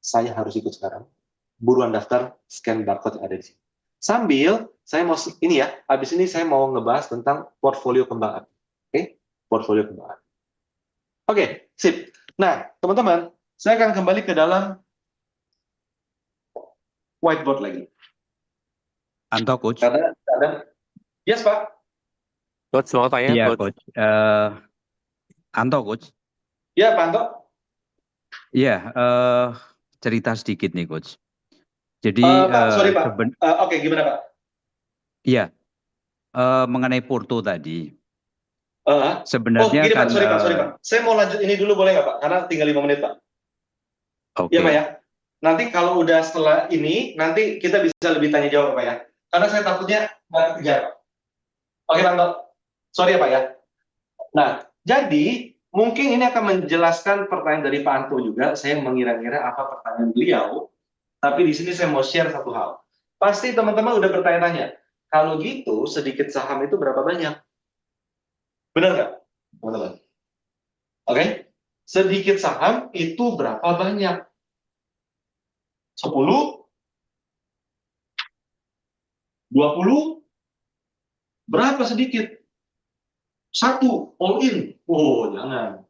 saya harus ikut sekarang. Buruan daftar, scan barcode yang ada di sini. Sambil, saya mau, ini ya, habis ini saya mau ngebahas tentang portfolio kembang api. Oke, portfolio kembang api. Oke, sip. Nah, teman-teman, saya akan kembali ke dalam whiteboard lagi. Anto, Coach. Karena yes, Pak. Coach, mau tanya, Iya, Coach. Coach. Anto, Coach. Ya, Pak Anto. Iya, cerita sedikit nih, Coach. Jadi, Pak, sorry Pak. Oke, gimana Pak? Iya, mengenai Porto tadi. Oh, Sebenarnya gini kan, Pak, sorry Pak. Saya mau lanjut ini dulu boleh nggak Pak? Karena tinggal 5 menit Pak. Oke. Iya Pak ya. Nanti kalau udah setelah ini, nanti kita bisa lebih tanya jawab Pak ya. Karena saya takutnya nggak kejar Pak. Oke Pak Anto. Sorry ya Pak ya. Nah, jadi mungkin ini akan menjelaskan pertanyaan dari Pak Anto juga. Saya mengira-ngira apa pertanyaan beliau. Tapi di sini saya mau share satu hal. Pasti teman-teman udah bertanya-tanya. Kalau gitu, sedikit saham itu berapa banyak? Benar nggak, teman-teman? Oke? Sedikit saham itu berapa banyak? 10? 20? Berapa sedikit? 1, all in. Oh, jangan.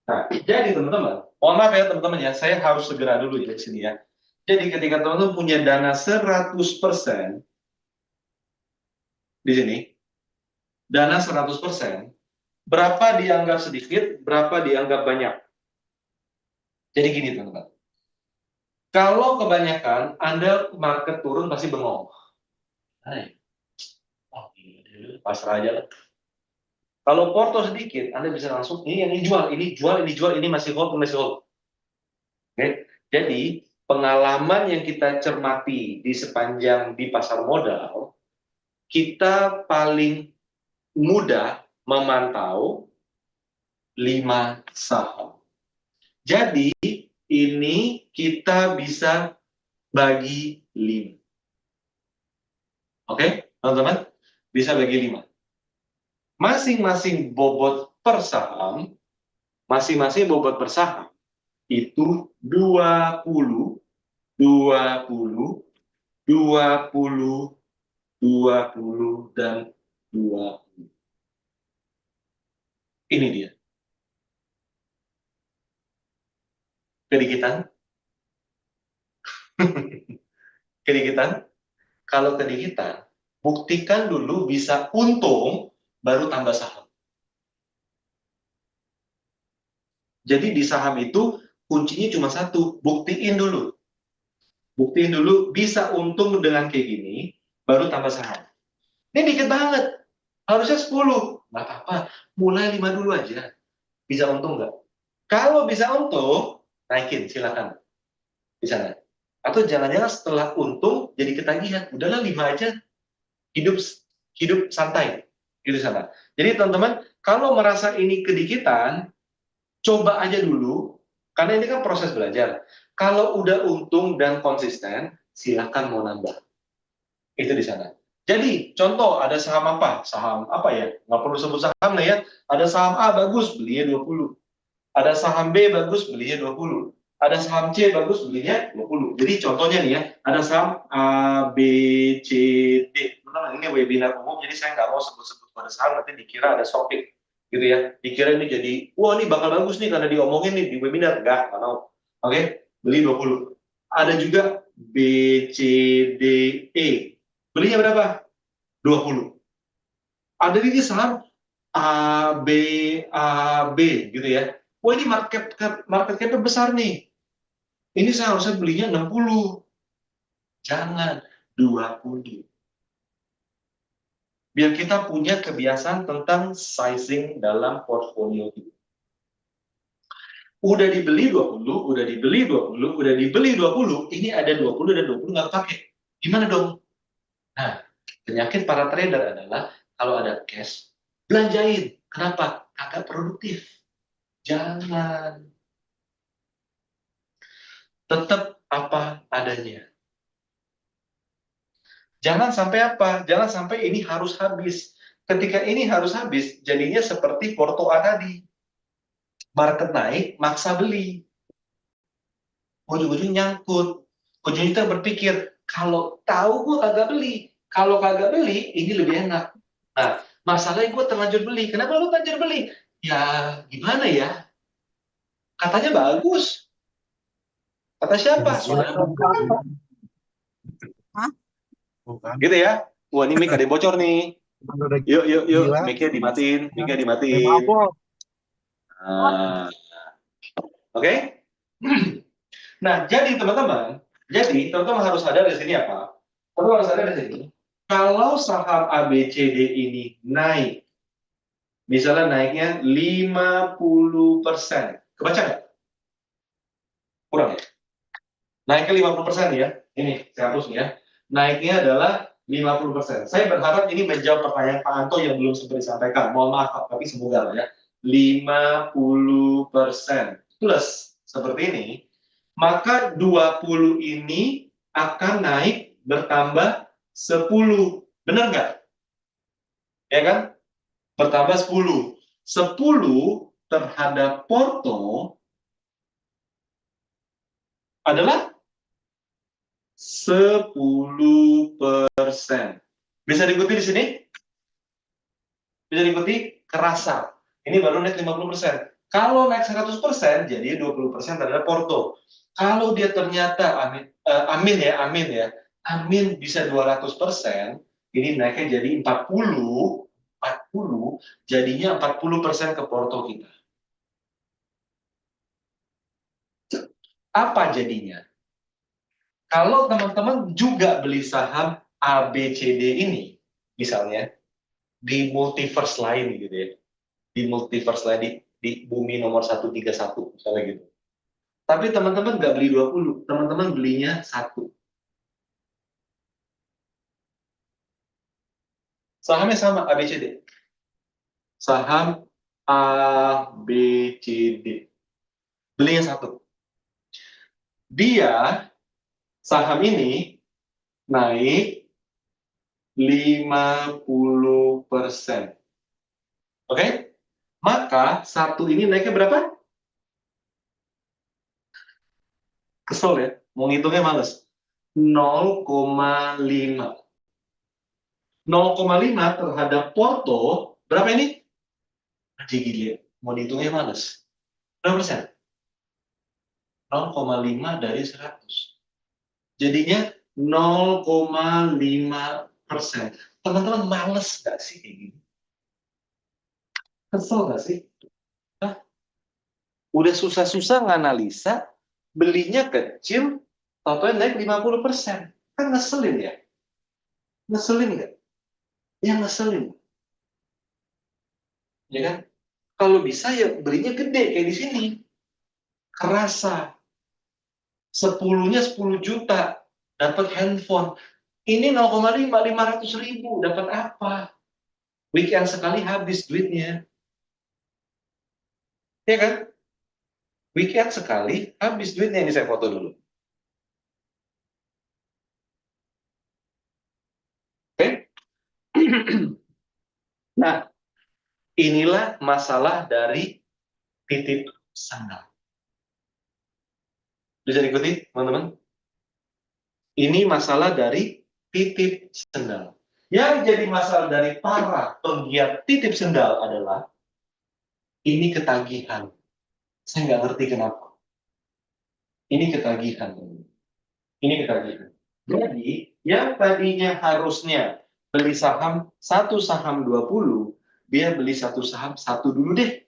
Nah, jadi teman-teman, mohon maaf ya teman-teman ya, saya harus segera dulu ya di sini ya. Jadi ketika teman-teman punya dana 100% di sini, dana 100%, berapa dianggap sedikit, berapa dianggap banyak? Jadi gini teman-teman, kalau kebanyakan Anda market turun pasti bengong. Hai, oh, pasrah aja lah. Kalau porto sedikit, Anda bisa langsung, ini jual, ini jual, ini jual, ini masih hold, masih hold. Oke, jadi pengalaman yang kita cermati di sepanjang di pasar modal, kita paling mudah memantau 5 saham. Jadi ini kita bisa bagi 5. Oke, teman-teman? Bisa bagi 5. Masing-masing bobot per saham, itu 20, 20, 20, 20, dan 20. Ini dia. Kedikitan? Kedikitan? Kalau kedikitan, buktikan dulu bisa untung, baru tambah saham. Jadi di saham itu kuncinya cuma satu, buktiin dulu. Buktiin dulu bisa untung dengan kayak gini, baru tambah saham. Ini dikit banget, harusnya 10. Nggak apa-apa, mulai 5 dulu aja. Bisa untung nggak? Kalau bisa untung, naikin, silakan. Di sana. Atau jangan-jangan setelah untung, jadi ketagihan. Udahlah 5 aja, hidup santai. Gitu sana. Jadi teman-teman, kalau merasa ini kedikitan, coba aja dulu, karena ini kan proses belajar. Kalau udah untung dan konsisten, silakan mau nambah. Itu di sana. Jadi, contoh, ada saham apa? Saham apa ya? Nggak perlu sebut saham lah ya. Ada saham A bagus, belinya 20. Ada saham B bagus, belinya 20. Ada saham C bagus, belinya 20. Jadi contohnya nih ya, ada saham A, B, C, D. Teman-teman, ini webinar umum, jadi saya nggak mau sebut-sebut pada saham, nanti dikira ada shopping. Gitu ya. Dikira ini jadi, wah ini bakal bagus nih, karena diomongin nih di webinar. Nggak mau. Oke, beli 20. Ada juga B, C, D, E. Belinya berapa? 20. Ada lagi saham A, B, A, B gitu ya. Wah ini market cap besar nih. Ini saya harusnya belinya 60. Jangan, 20. Biar kita punya kebiasaan tentang sizing dalam portfolio kita. Udah dibeli 20, udah dibeli 20, udah dibeli 20, ini ada 20 dan 20 nggak pakai. Gimana dong? Nah, penyakit para trader adalah kalau ada cash, belanjain. Kenapa? Agak produktif. Jangan. Tetap apa adanya. Jangan sampai apa? Jangan sampai ini harus habis. Ketika ini harus habis, jadinya seperti Porto A tadi. Market naik, maksa beli. Ujung-ujung nyangkut. Ujung-ujung kita berpikir, kalau tahu gue kagak beli. Kalau kagak beli, ini lebih enak. Nah, masalahnya gue terlanjur beli. Kenapa lu terlanjur beli? Ya, gimana ya? Katanya bagus. Kata siapa? Saudara. Gitu ya. Wah, ini mic ada yang bocor nih. Yuk. Mic-nya dimatiin. Nah, oke? Nah, jadi teman-teman harus sadar di sini apa? Teman-teman harus sadar di sini. Kalau saham ABCD ini naik, misalnya naiknya 50%, kebaca nggak? Kurang ya? Naiknya 50% ya. Ini, saya hapus ya. Naiknya adalah 50%. Saya berharap ini menjawab pertanyaan Pak Anto yang belum sempat disampaikan. Mohon maaf, tapi semoga ya. 50% plus seperti ini, maka 20 ini akan naik bertambah 10. Benar nggak? Ya kan? Bertambah 10. 10 terhadap porto adalah 10%. Bisa diikuti di sini? Bisa diikuti? Kerasa. Ini baru naik 50%. Kalau naik 100%, jadi 20% adalah Porto. Kalau dia ternyata Amin bisa 200%, ini naiknya jadi 40, jadinya 40% ke Porto kita. Apa jadinya? Kalau teman-teman juga beli saham ABCD ini, misalnya, di multiverse lain gitu ya, di multiverse lain, di bumi nomor 131, misalnya gitu. Tapi teman-teman nggak beli 20, teman-teman belinya 1. Sahamnya sama, ABCD. Saham ABCD. Belinya 1. Dia, saham ini, naik 50%. Oke? Maka 1 ini naiknya berapa? Kesel ya, mau ngitungnya males. 0,5. 0,5 terhadap Porto, berapa ini? Aji gila, mau dihitungnya males. Berapa persen? 0,5 dari 100. Jadinya 0,5%. Teman-teman males nggak sih kayak gini? Kesel nggak sih? Hah? Udah susah-susah nganalisa, belinya kecil, tau-tau naik 50%. Kan ngeselin ya? Ngeselin nggak? Ya ngeselin. Ya kan? Kalau bisa ya belinya gede kayak di sini. Kerasa. 10-nya 10 juta dapat handphone. Ini 0,5, 500.000 dapat apa? Weekend sekali habis duitnya. Ya kan? Weekend sekali habis duitnya. Ini saya foto dulu. Oke? Nah, inilah masalah dari titip sandal. Bisa diikuti, teman-teman? Ini masalah dari titip sendal. Yang jadi masalah dari para penggiat titip sendal adalah ini ketagihan. Saya nggak ngerti kenapa. Ini ketagihan. Ini ketagihan. Jadi, yang tadinya harusnya beli saham, satu saham 20, dia beli satu saham, satu dulu deh.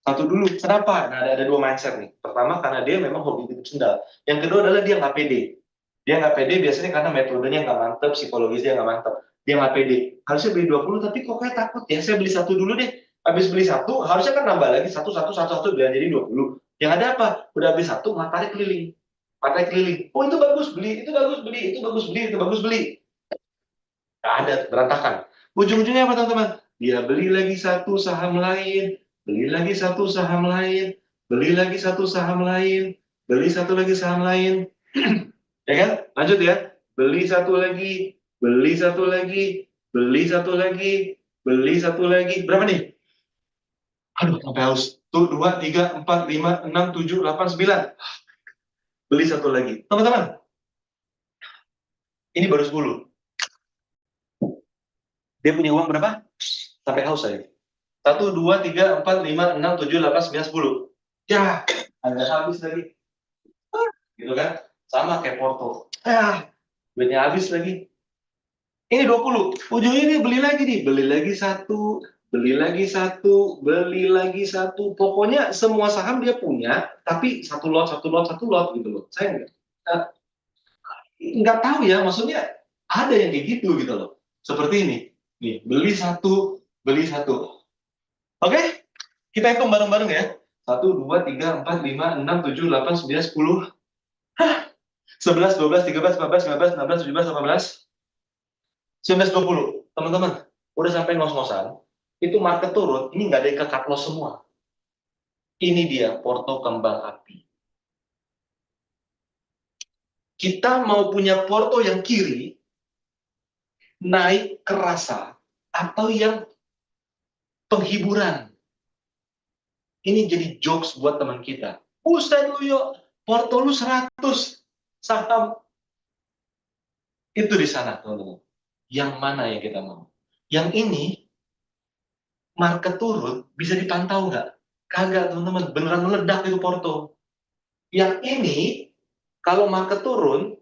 Satu dulu. Kenapa? Nah, ada dua mindset nih. Pertama, karena dia memang hobi titip sendal. Yang kedua adalah dia nggak pede. Dia nggak pede biasanya karena metodenya nggak mantep, psikologis dia nggak mantep. Dia nggak pede. Harusnya beli 20, tapi kok kayak takut ya. Saya beli satu dulu deh. Habis beli satu, harusnya kan nambah lagi satu, biar jadi 20. Yang ada apa? Udah beli satu, matanya keliling. Matanya keliling. Oh itu bagus beli, itu bagus beli, itu bagus beli, itu bagus beli. Nggak ada, berantakan. Ujung-ujungnya apa teman-teman? Dia beli lagi satu saham lain, beli lagi satu saham lain, beli lagi satu saham lain, beli satu lagi saham lain. Ya kan? Lanjut ya. Beli satu lagi, beli satu lagi, beli satu lagi, beli satu lagi. Berapa nih? Aduh, sampai haus. Tuh, 2, 3, 4, 5, 6, 7, 8, 9. Beli satu lagi. Teman-teman, ini baru 10. Dia punya uang berapa? Sampai haus saya. 1, 2, 3, 4, 5, 6, 7, 8, 9, 10. Ya, ada habis lagi. Gitu kan? Sama kayak Porto. Duitnya habis lagi. Ini 20. Ujungnya ini beli lagi nih. Beli lagi satu, beli lagi satu, beli lagi satu. Pokoknya semua saham dia punya, tapi satu lot, satu lot, satu lot gitu loh. Saya nggak tahu ya, maksudnya ada yang kayak gitu loh. Seperti ini. Nih, beli satu, beli satu. Oke? Kita hitung bareng-bareng ya. 1, 2, 3, 4, 5, 6, 7, 8, 9, 10. 11, 12, 13, 14, 15, 16, 17, 18. 19, 20. Teman-teman, udah sampai ngos-ngosan. Itu market turun, ini nggak ada yang ke cut loss semua. Ini dia Porto kembang api. Kita mau punya Porto yang kiri, naik kerasa, atau yang penghiburan. Ini jadi jokes buat teman kita. Ustaz lu yuk, Porto lu 100. saham. Itu di sana, teman-teman. Yang mana yang kita mau? Yang ini, market turun, bisa dipantau nggak? Kagak, teman-teman. Beneran meledak itu Porto. Yang ini, kalau market turun,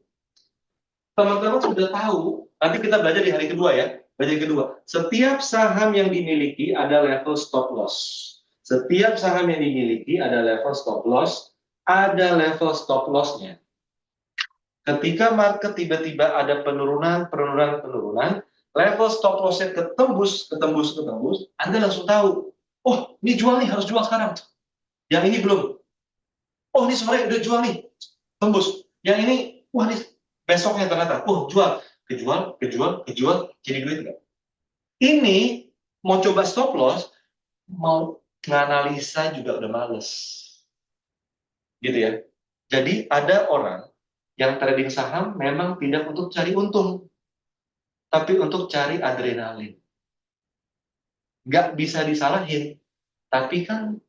teman-teman sudah tahu, nanti kita belajar di hari kedua ya. Belajar kedua, setiap saham yang dimiliki ada level stop loss. Setiap saham yang dimiliki ada level stop loss, ada level stop loss-nya. Ketika market tiba-tiba ada penurunan, level stop loss-nya ketembus, Anda langsung tahu, oh ini jual nih, harus jual sekarang. Yang ini belum. Oh ini sore udah jual nih, tembus. Yang ini, wah nih besoknya ternyata, oh jual, kejual, jadi duit nggak? Ini mau coba stop loss, mau nganalisa juga udah males. Gitu ya. Jadi ada orang yang trading saham memang tidak untuk cari untung, tapi untuk cari adrenalin. Nggak bisa disalahin, tapi kan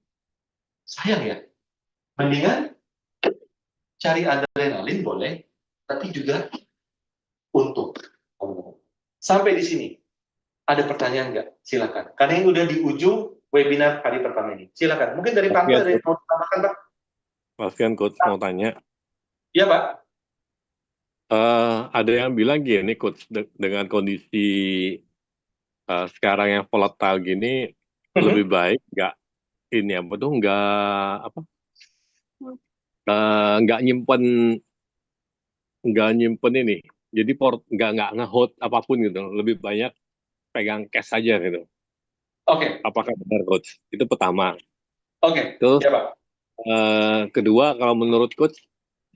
sayang ya. Mendingan cari adrenalin boleh, tapi juga untung. Sampai di sini, ada pertanyaan nggak? Silakan. Karena ini udah di ujung webinar hari pertama ini. Silakan. Mungkin dari Pak ada yang mau ditambahkan, Pak? Alfian Coach mau tanya. Iya, Pak. Ada yang bilang gini Coach, dengan kondisi sekarang yang volatile gini, lebih baik nggak ini apa tuh nggak nyimpen ini. Jadi nggak nge-hold apapun gitu, lebih banyak pegang cash saja gitu. Oke. Apakah benar Coach? Itu pertama. Oke. Terus Ya, Pak. kedua, kalau menurut Coach,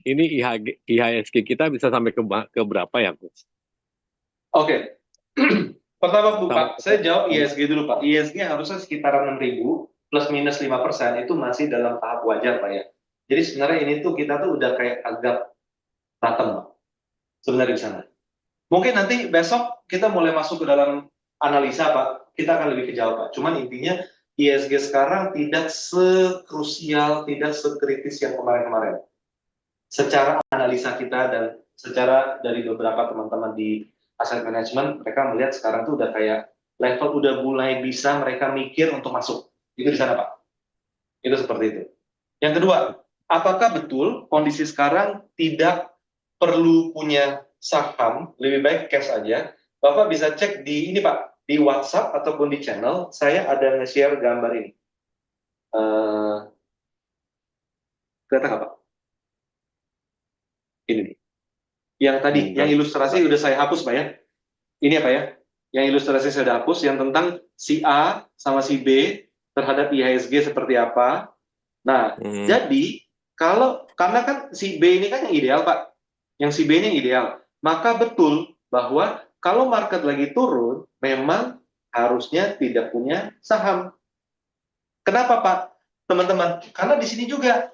ini IHSG kita bisa sampai ke berapa ya Coach? Oke. Pertama, Bu, Pak, saya jawab ISG dulu, Pak. ISG harusnya sekitar 6.000 plus minus 5%, itu masih dalam tahap wajar, Pak ya. Jadi sebenarnya ini tuh kita tuh udah kayak agak bottom, Pak. Sebenarnya di sana. Mungkin nanti besok kita mulai masuk ke dalam analisa, Pak. Kita akan lebih ke jauh, Pak. Cuman intinya ISG sekarang tidak sekrusial, tidak sekritis yang kemarin-kemarin. Secara analisa kita dan secara dari beberapa teman-teman di asset management, mereka melihat sekarang tuh udah kayak level udah mulai bisa mereka mikir untuk masuk. Itu di sana, Pak. Itu seperti itu. Yang kedua, apakah betul kondisi sekarang tidak perlu punya saham, lebih baik cash aja? Bapak bisa cek di ini, Pak, di WhatsApp ataupun di channel, saya ada nge-share gambar ini. Kelihatan nggak, Pak? Ini nih. Yang tadi, yang ilustrasi udah saya hapus, Pak ya. Ini apa ya? Yang ilustrasi saya udah hapus, yang tentang si A sama si B terhadap IHSG seperti apa. Nah, jadi karena kan si B ini kan yang ideal, Pak. Yang si B ini yang ideal. Maka betul bahwa kalau market lagi turun, memang harusnya tidak punya saham. Kenapa, Pak? Teman-teman, karena di sini juga,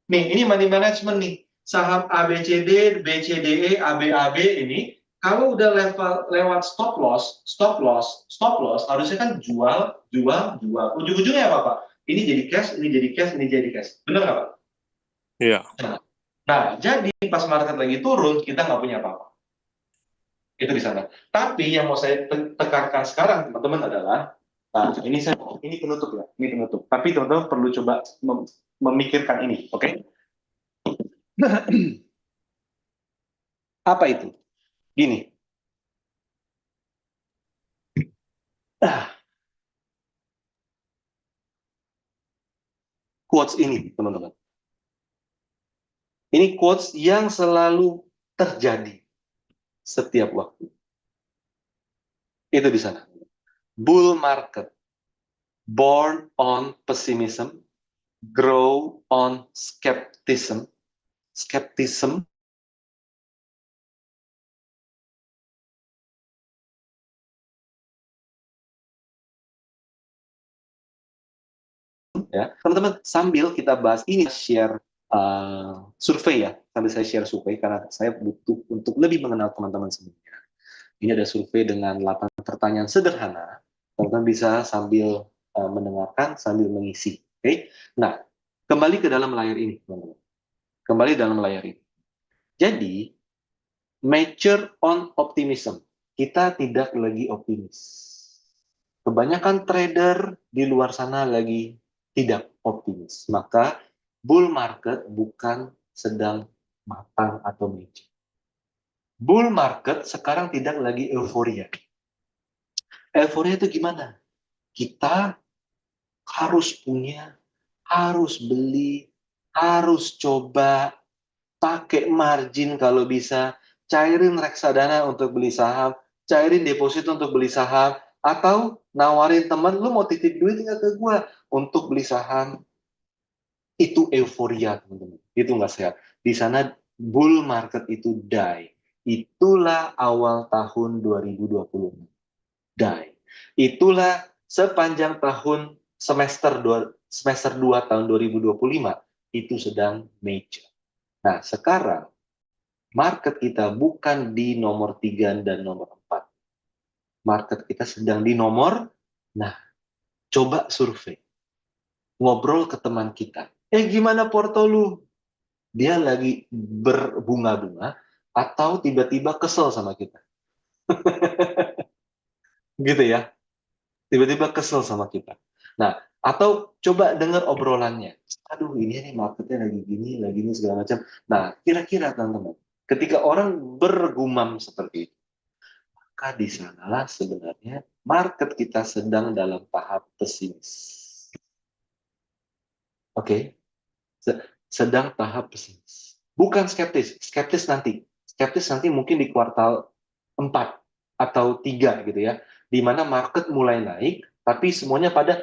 nih, ini money management nih. Saham ABCD, BCDE, ABAB ini, kalau udah lewat stop loss, harusnya kan jual. Ujung-ujungnya apa, Pak? Ini jadi cash, ini jadi cash, ini jadi cash. Benar nggak, Pak? Iya. Nah, jadi pas market lagi turun, kita nggak punya apa-apa. Itu di sana. Tapi yang mau saya tekankan sekarang, teman-teman, adalah, nah, ini penutup ya, ini penutup. Tapi teman-teman perlu coba memikirkan ini, oke? Apa itu? Gini. Quotes ini, teman-teman. Ini quotes yang selalu terjadi setiap waktu. Itu di sana. Bull market, born on pessimism, grow on skepticism. Ya, teman-teman, sambil kita bahas ini, share survei ya, sambil saya share survei karena saya butuh untuk lebih mengenal teman-teman semuanya. Ini ada survei dengan 8 pertanyaan sederhana, teman-teman bisa sambil mendengarkan, sambil mengisi. Oke? Nah, kembali ke dalam layar ini, teman-teman. Kembali dalam layar ini. Jadi, mature on optimism. Kita tidak lagi optimis. Kebanyakan trader di luar sana lagi tidak optimis. Maka bull market bukan sedang matang atau mature. Bull market sekarang tidak lagi euforia. Euforia itu gimana? Kita harus punya, harus beli, harus coba, pakai margin kalau bisa, cairin reksadana untuk beli saham, cairin deposito untuk beli saham, atau nawarin teman, lu mau titip duit nggak ke gua untuk beli saham. Itu euforia, teman-teman. Itu nggak sehat. Di sana bull market itu die. Itulah awal tahun 2020. Die. Itulah sepanjang tahun semester 2 tahun 2025 itu sedang major. Nah, sekarang market kita bukan di nomor 3 dan nomor 4. Market kita sedang di nomor, nah, coba survei. Ngobrol ke teman kita. Gimana porto lu? Dia lagi berbunga-bunga atau tiba-tiba kesel sama kita? Gitu ya. Tiba-tiba kesel sama kita. Nah, atau coba dengar obrolannya. Aduh, ini nih marketnya lagi ini segala macam. Nah, kira-kira teman-teman, ketika orang bergumam seperti itu, maka di sanalah sebenarnya market kita sedang dalam tahap pesimis. Oke? Sedang tahap pesimis. Bukan skeptis. Skeptis nanti. Skeptis nanti mungkin di kuartal 4 atau 3 gitu ya. Di mana market mulai naik, tapi semuanya pada,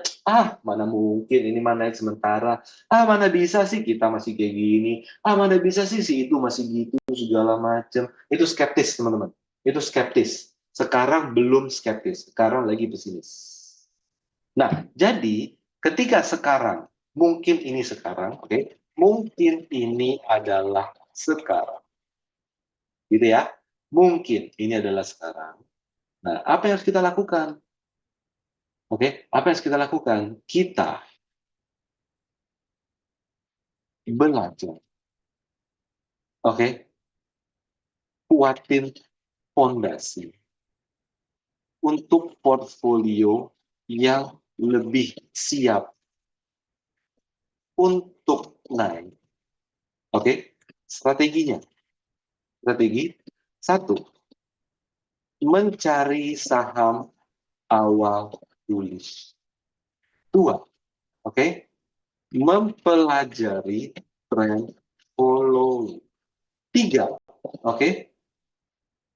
mana mungkin ini mana naik sementara. Mana bisa sih kita masih kayak gini. Mana bisa sih si itu masih gitu, segala macam. Itu skeptis, teman-teman. Itu skeptis. Sekarang belum skeptis. Sekarang lagi pesimis. Nah, jadi ketika sekarang, mungkin ini sekarang, oke, mungkin ini adalah sekarang. Gitu ya. Mungkin ini adalah sekarang. Nah, apa yang harus kita lakukan? Oke, apa yang harus kita lakukan? Kita belajar. Oke, kuatin fondasi untuk portfolio yang lebih siap untuk naik. Oke, strateginya. Strategi satu, mencari saham awal tulis. 2, oke, mempelajari tren follow. 3, oke,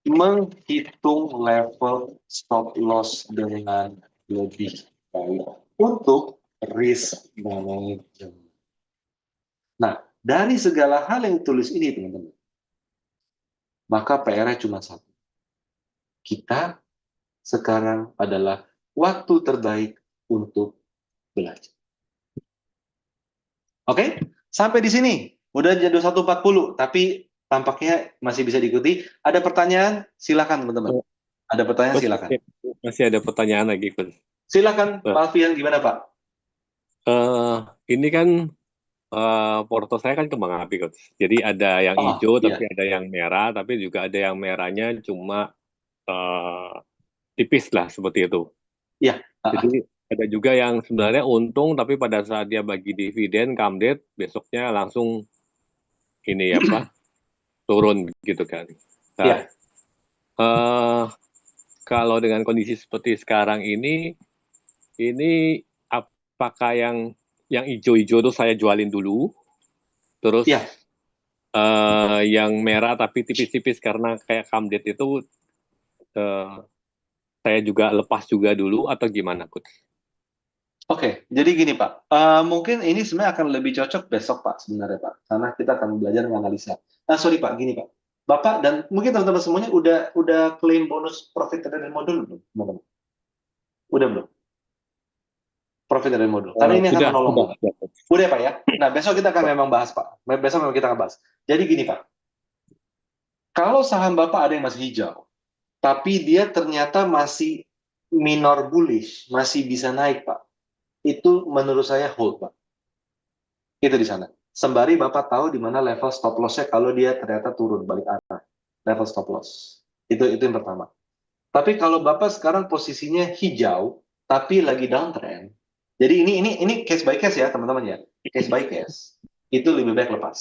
menghitung level stop loss dengan lebih baik untuk risk management. Nah, dari segala hal yang ditulis ini, teman-teman, maka PR-nya cuma satu. Kita sekarang adalah waktu terbaik untuk belajar. Oke, sampai di sini. Udah jam 21.40, tapi tampaknya masih bisa diikuti. Ada pertanyaan? Silakan, teman-teman. Ada pertanyaan, silakan. Masih ada pertanyaan lagi, Coach. Silakan, Pak Alfian, gimana, Pak? Ini kan porto saya kan kembang api, Coach. Jadi ada yang hijau, tapi ada yang merah, tapi juga ada yang merahnya cuma tipis lah, seperti itu. Iya. Jadi ada juga yang sebenarnya untung, tapi pada saat dia bagi dividen, come date, besoknya langsung ini turun gitu kan. Nah, kalau dengan kondisi seperti sekarang ini apakah yang hijau-hijau itu saya jualin dulu, terus yang merah tapi tipis-tipis karena kayak come date itu saya juga lepas juga dulu atau gimana, Coach? Oke, jadi gini Pak, mungkin ini sebenarnya akan lebih cocok besok Pak sebenarnya Pak, karena kita akan belajar menganalisa. Sorry Pak, gini Pak, Bapak dan mungkin teman-teman semuanya udah klaim bonus profit dari modul belum, teman-teman? Udah belum? Profit dari modul, karena ini akan menolong Bapak. Udah Pak ya. Nah besok kita akan memang bahas Pak. Besok memang kita akan bahas. Jadi gini Pak, kalau saham Bapak ada yang masih hijau, tapi dia ternyata masih minor bullish, masih bisa naik Pak. Itu menurut saya hold, Pak. Itu di sana. sembari Bapak tahu di mana level stop loss-nya kalau dia ternyata turun balik arah. Level stop loss. Itu yang pertama. Tapi kalau Bapak sekarang posisinya hijau, tapi lagi downtrend. Jadi ini case by case ya, teman-teman ya. Case by case. Itu lebih baik lepas.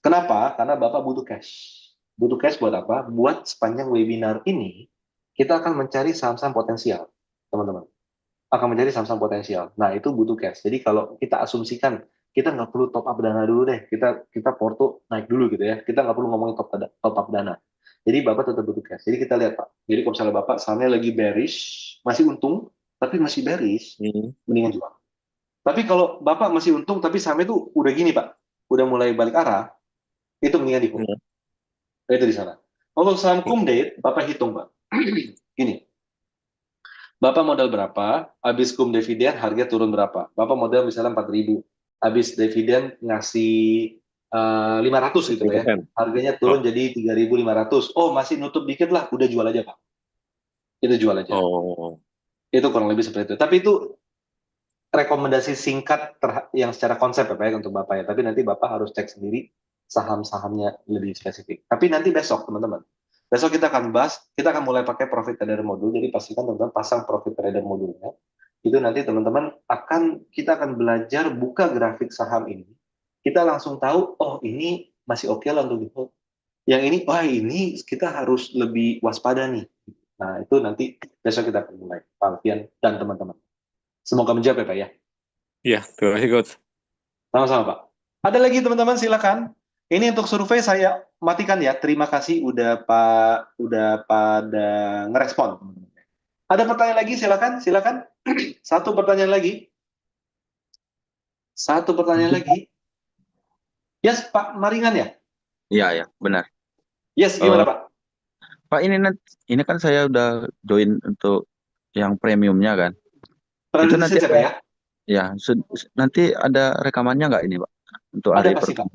Kenapa? Karena Bapak butuh cash. Butuh cash buat apa? Buat sepanjang webinar ini, kita akan mencari saham-saham potensial, teman-teman. Akan mencari saham-saham potensial. Nah, itu butuh cash. Jadi kalau kita asumsikan, kita nggak perlu top up dana dulu deh. Kita porto naik dulu gitu ya. Kita nggak perlu ngomongin top up dana. Jadi Bapak tetap butuh cash. Jadi kita lihat Pak. Jadi kalau misalnya Bapak sahamnya lagi bearish, masih untung, tapi masih bearish, mendingan jual. Tapi kalau Bapak masih untung, tapi sahamnya itu udah gini Pak, udah mulai balik arah, itu mendingan di hold. Itu di sana. Untuk saham Kumdate, Bapak hitung Pak. Gini, Bapak modal berapa, habis kum dividen harga turun berapa. Bapak modal misalnya 4.000, habis dividen ngasih 500 gitu ya. Harganya turun jadi 3.500. Oh, masih nutup dikit lah, udah jual aja Pak. Itu jual aja. Itu kurang lebih seperti itu. Tapi itu rekomendasi singkat yang secara konsep ya Pak ya, untuk Bapak ya. Tapi nanti Bapak harus cek sendiri saham-sahamnya lebih spesifik. Tapi nanti besok teman-teman. Besok kita akan bahas, kita akan mulai pakai profit trader modul. Jadi pastikan teman-teman pasang profit trader modulnya. Itu nanti teman-teman kita akan belajar buka grafik saham ini. Kita langsung tahu, oh ini masih oke lah untuk di hold. Yang ini, wah ini kita harus lebih waspada nih. Nah itu nanti besok kita akan mulai, Pak Alfian dan teman-teman. Semoga menjawab ya Pak ya. Iya, terima kasih Coach. Sama-sama Pak. Ada lagi teman-teman silakan. Ini untuk survei saya matikan ya. Terima kasih udah pada ngerespon. Ada pertanyaan lagi silakan. Satu pertanyaan lagi. Yes Pak Maringan ya? Iya, benar. Yes, gimana Pak? Pak, ini kan saya udah join untuk yang premiumnya kan. Itu nanti Siapa ya? Ya, nanti ada rekamannya nggak ini Pak? Untuk hari Ada pasti Pak.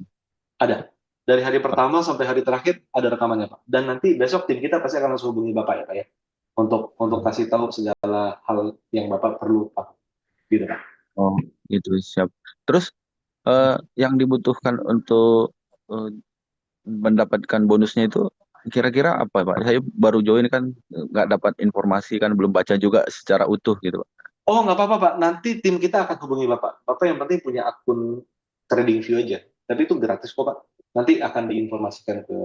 Ada. Dari hari pertama sampai hari terakhir ada rekamannya Pak. Dan nanti besok tim kita pasti akan langsung hubungi Bapak ya Pak ya. Untuk kasih tahu segala hal yang Bapak perlu Pak. Gitu Pak. Oh, itu siap. Terus yang dibutuhkan untuk mendapatkan bonusnya itu kira-kira apa Pak? Saya baru join kan, nggak dapat informasi kan, belum baca juga secara utuh gitu Pak. Oh, nggak apa-apa Pak. Nanti tim kita akan hubungi Bapak. Bapak yang penting punya akun TradingView aja. Tapi itu gratis kok Pak. Nanti akan diinformasikan ke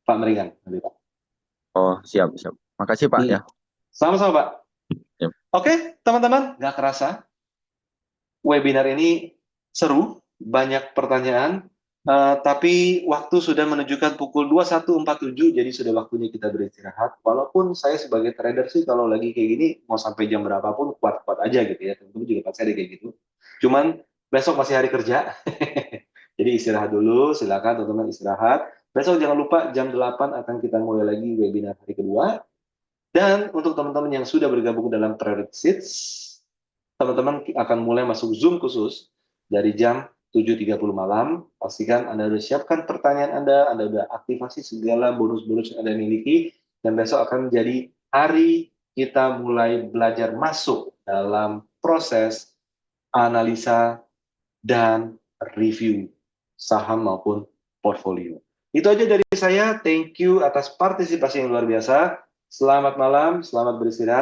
Pak Meringan. Nanti, Pak. Oh, siap. Makasih Pak ya. Sama-sama Pak. Yep. Oke, teman-teman. Nggak kerasa. Webinar ini seru. Banyak pertanyaan. Tapi waktu sudah menunjukkan pukul 21.47, jadi sudah waktunya kita beristirahat. Walaupun saya sebagai trader sih kalau lagi kayak gini, mau sampai jam berapapun kuat-kuat aja gitu ya. Tentu juga pasti ada kayak gitu. Cuman besok masih hari kerja. Jadi istirahat dulu, silakan teman-teman istirahat. Besok jangan lupa jam 8 akan kita mulai lagi webinar hari kedua. Dan untuk teman-teman yang sudah bergabung dalam Priority Seats, teman-teman akan mulai masuk Zoom khusus dari jam 7.30 malam. Pastikan Anda sudah siapkan pertanyaan Anda sudah aktifasi segala bonus-bonus yang Anda miliki, dan besok akan menjadi hari kita mulai belajar masuk dalam proses analisa dan review saham maupun portfolio. Itu aja dari saya. Thank you atas partisipasi yang luar biasa. Selamat malam, selamat beristirahat.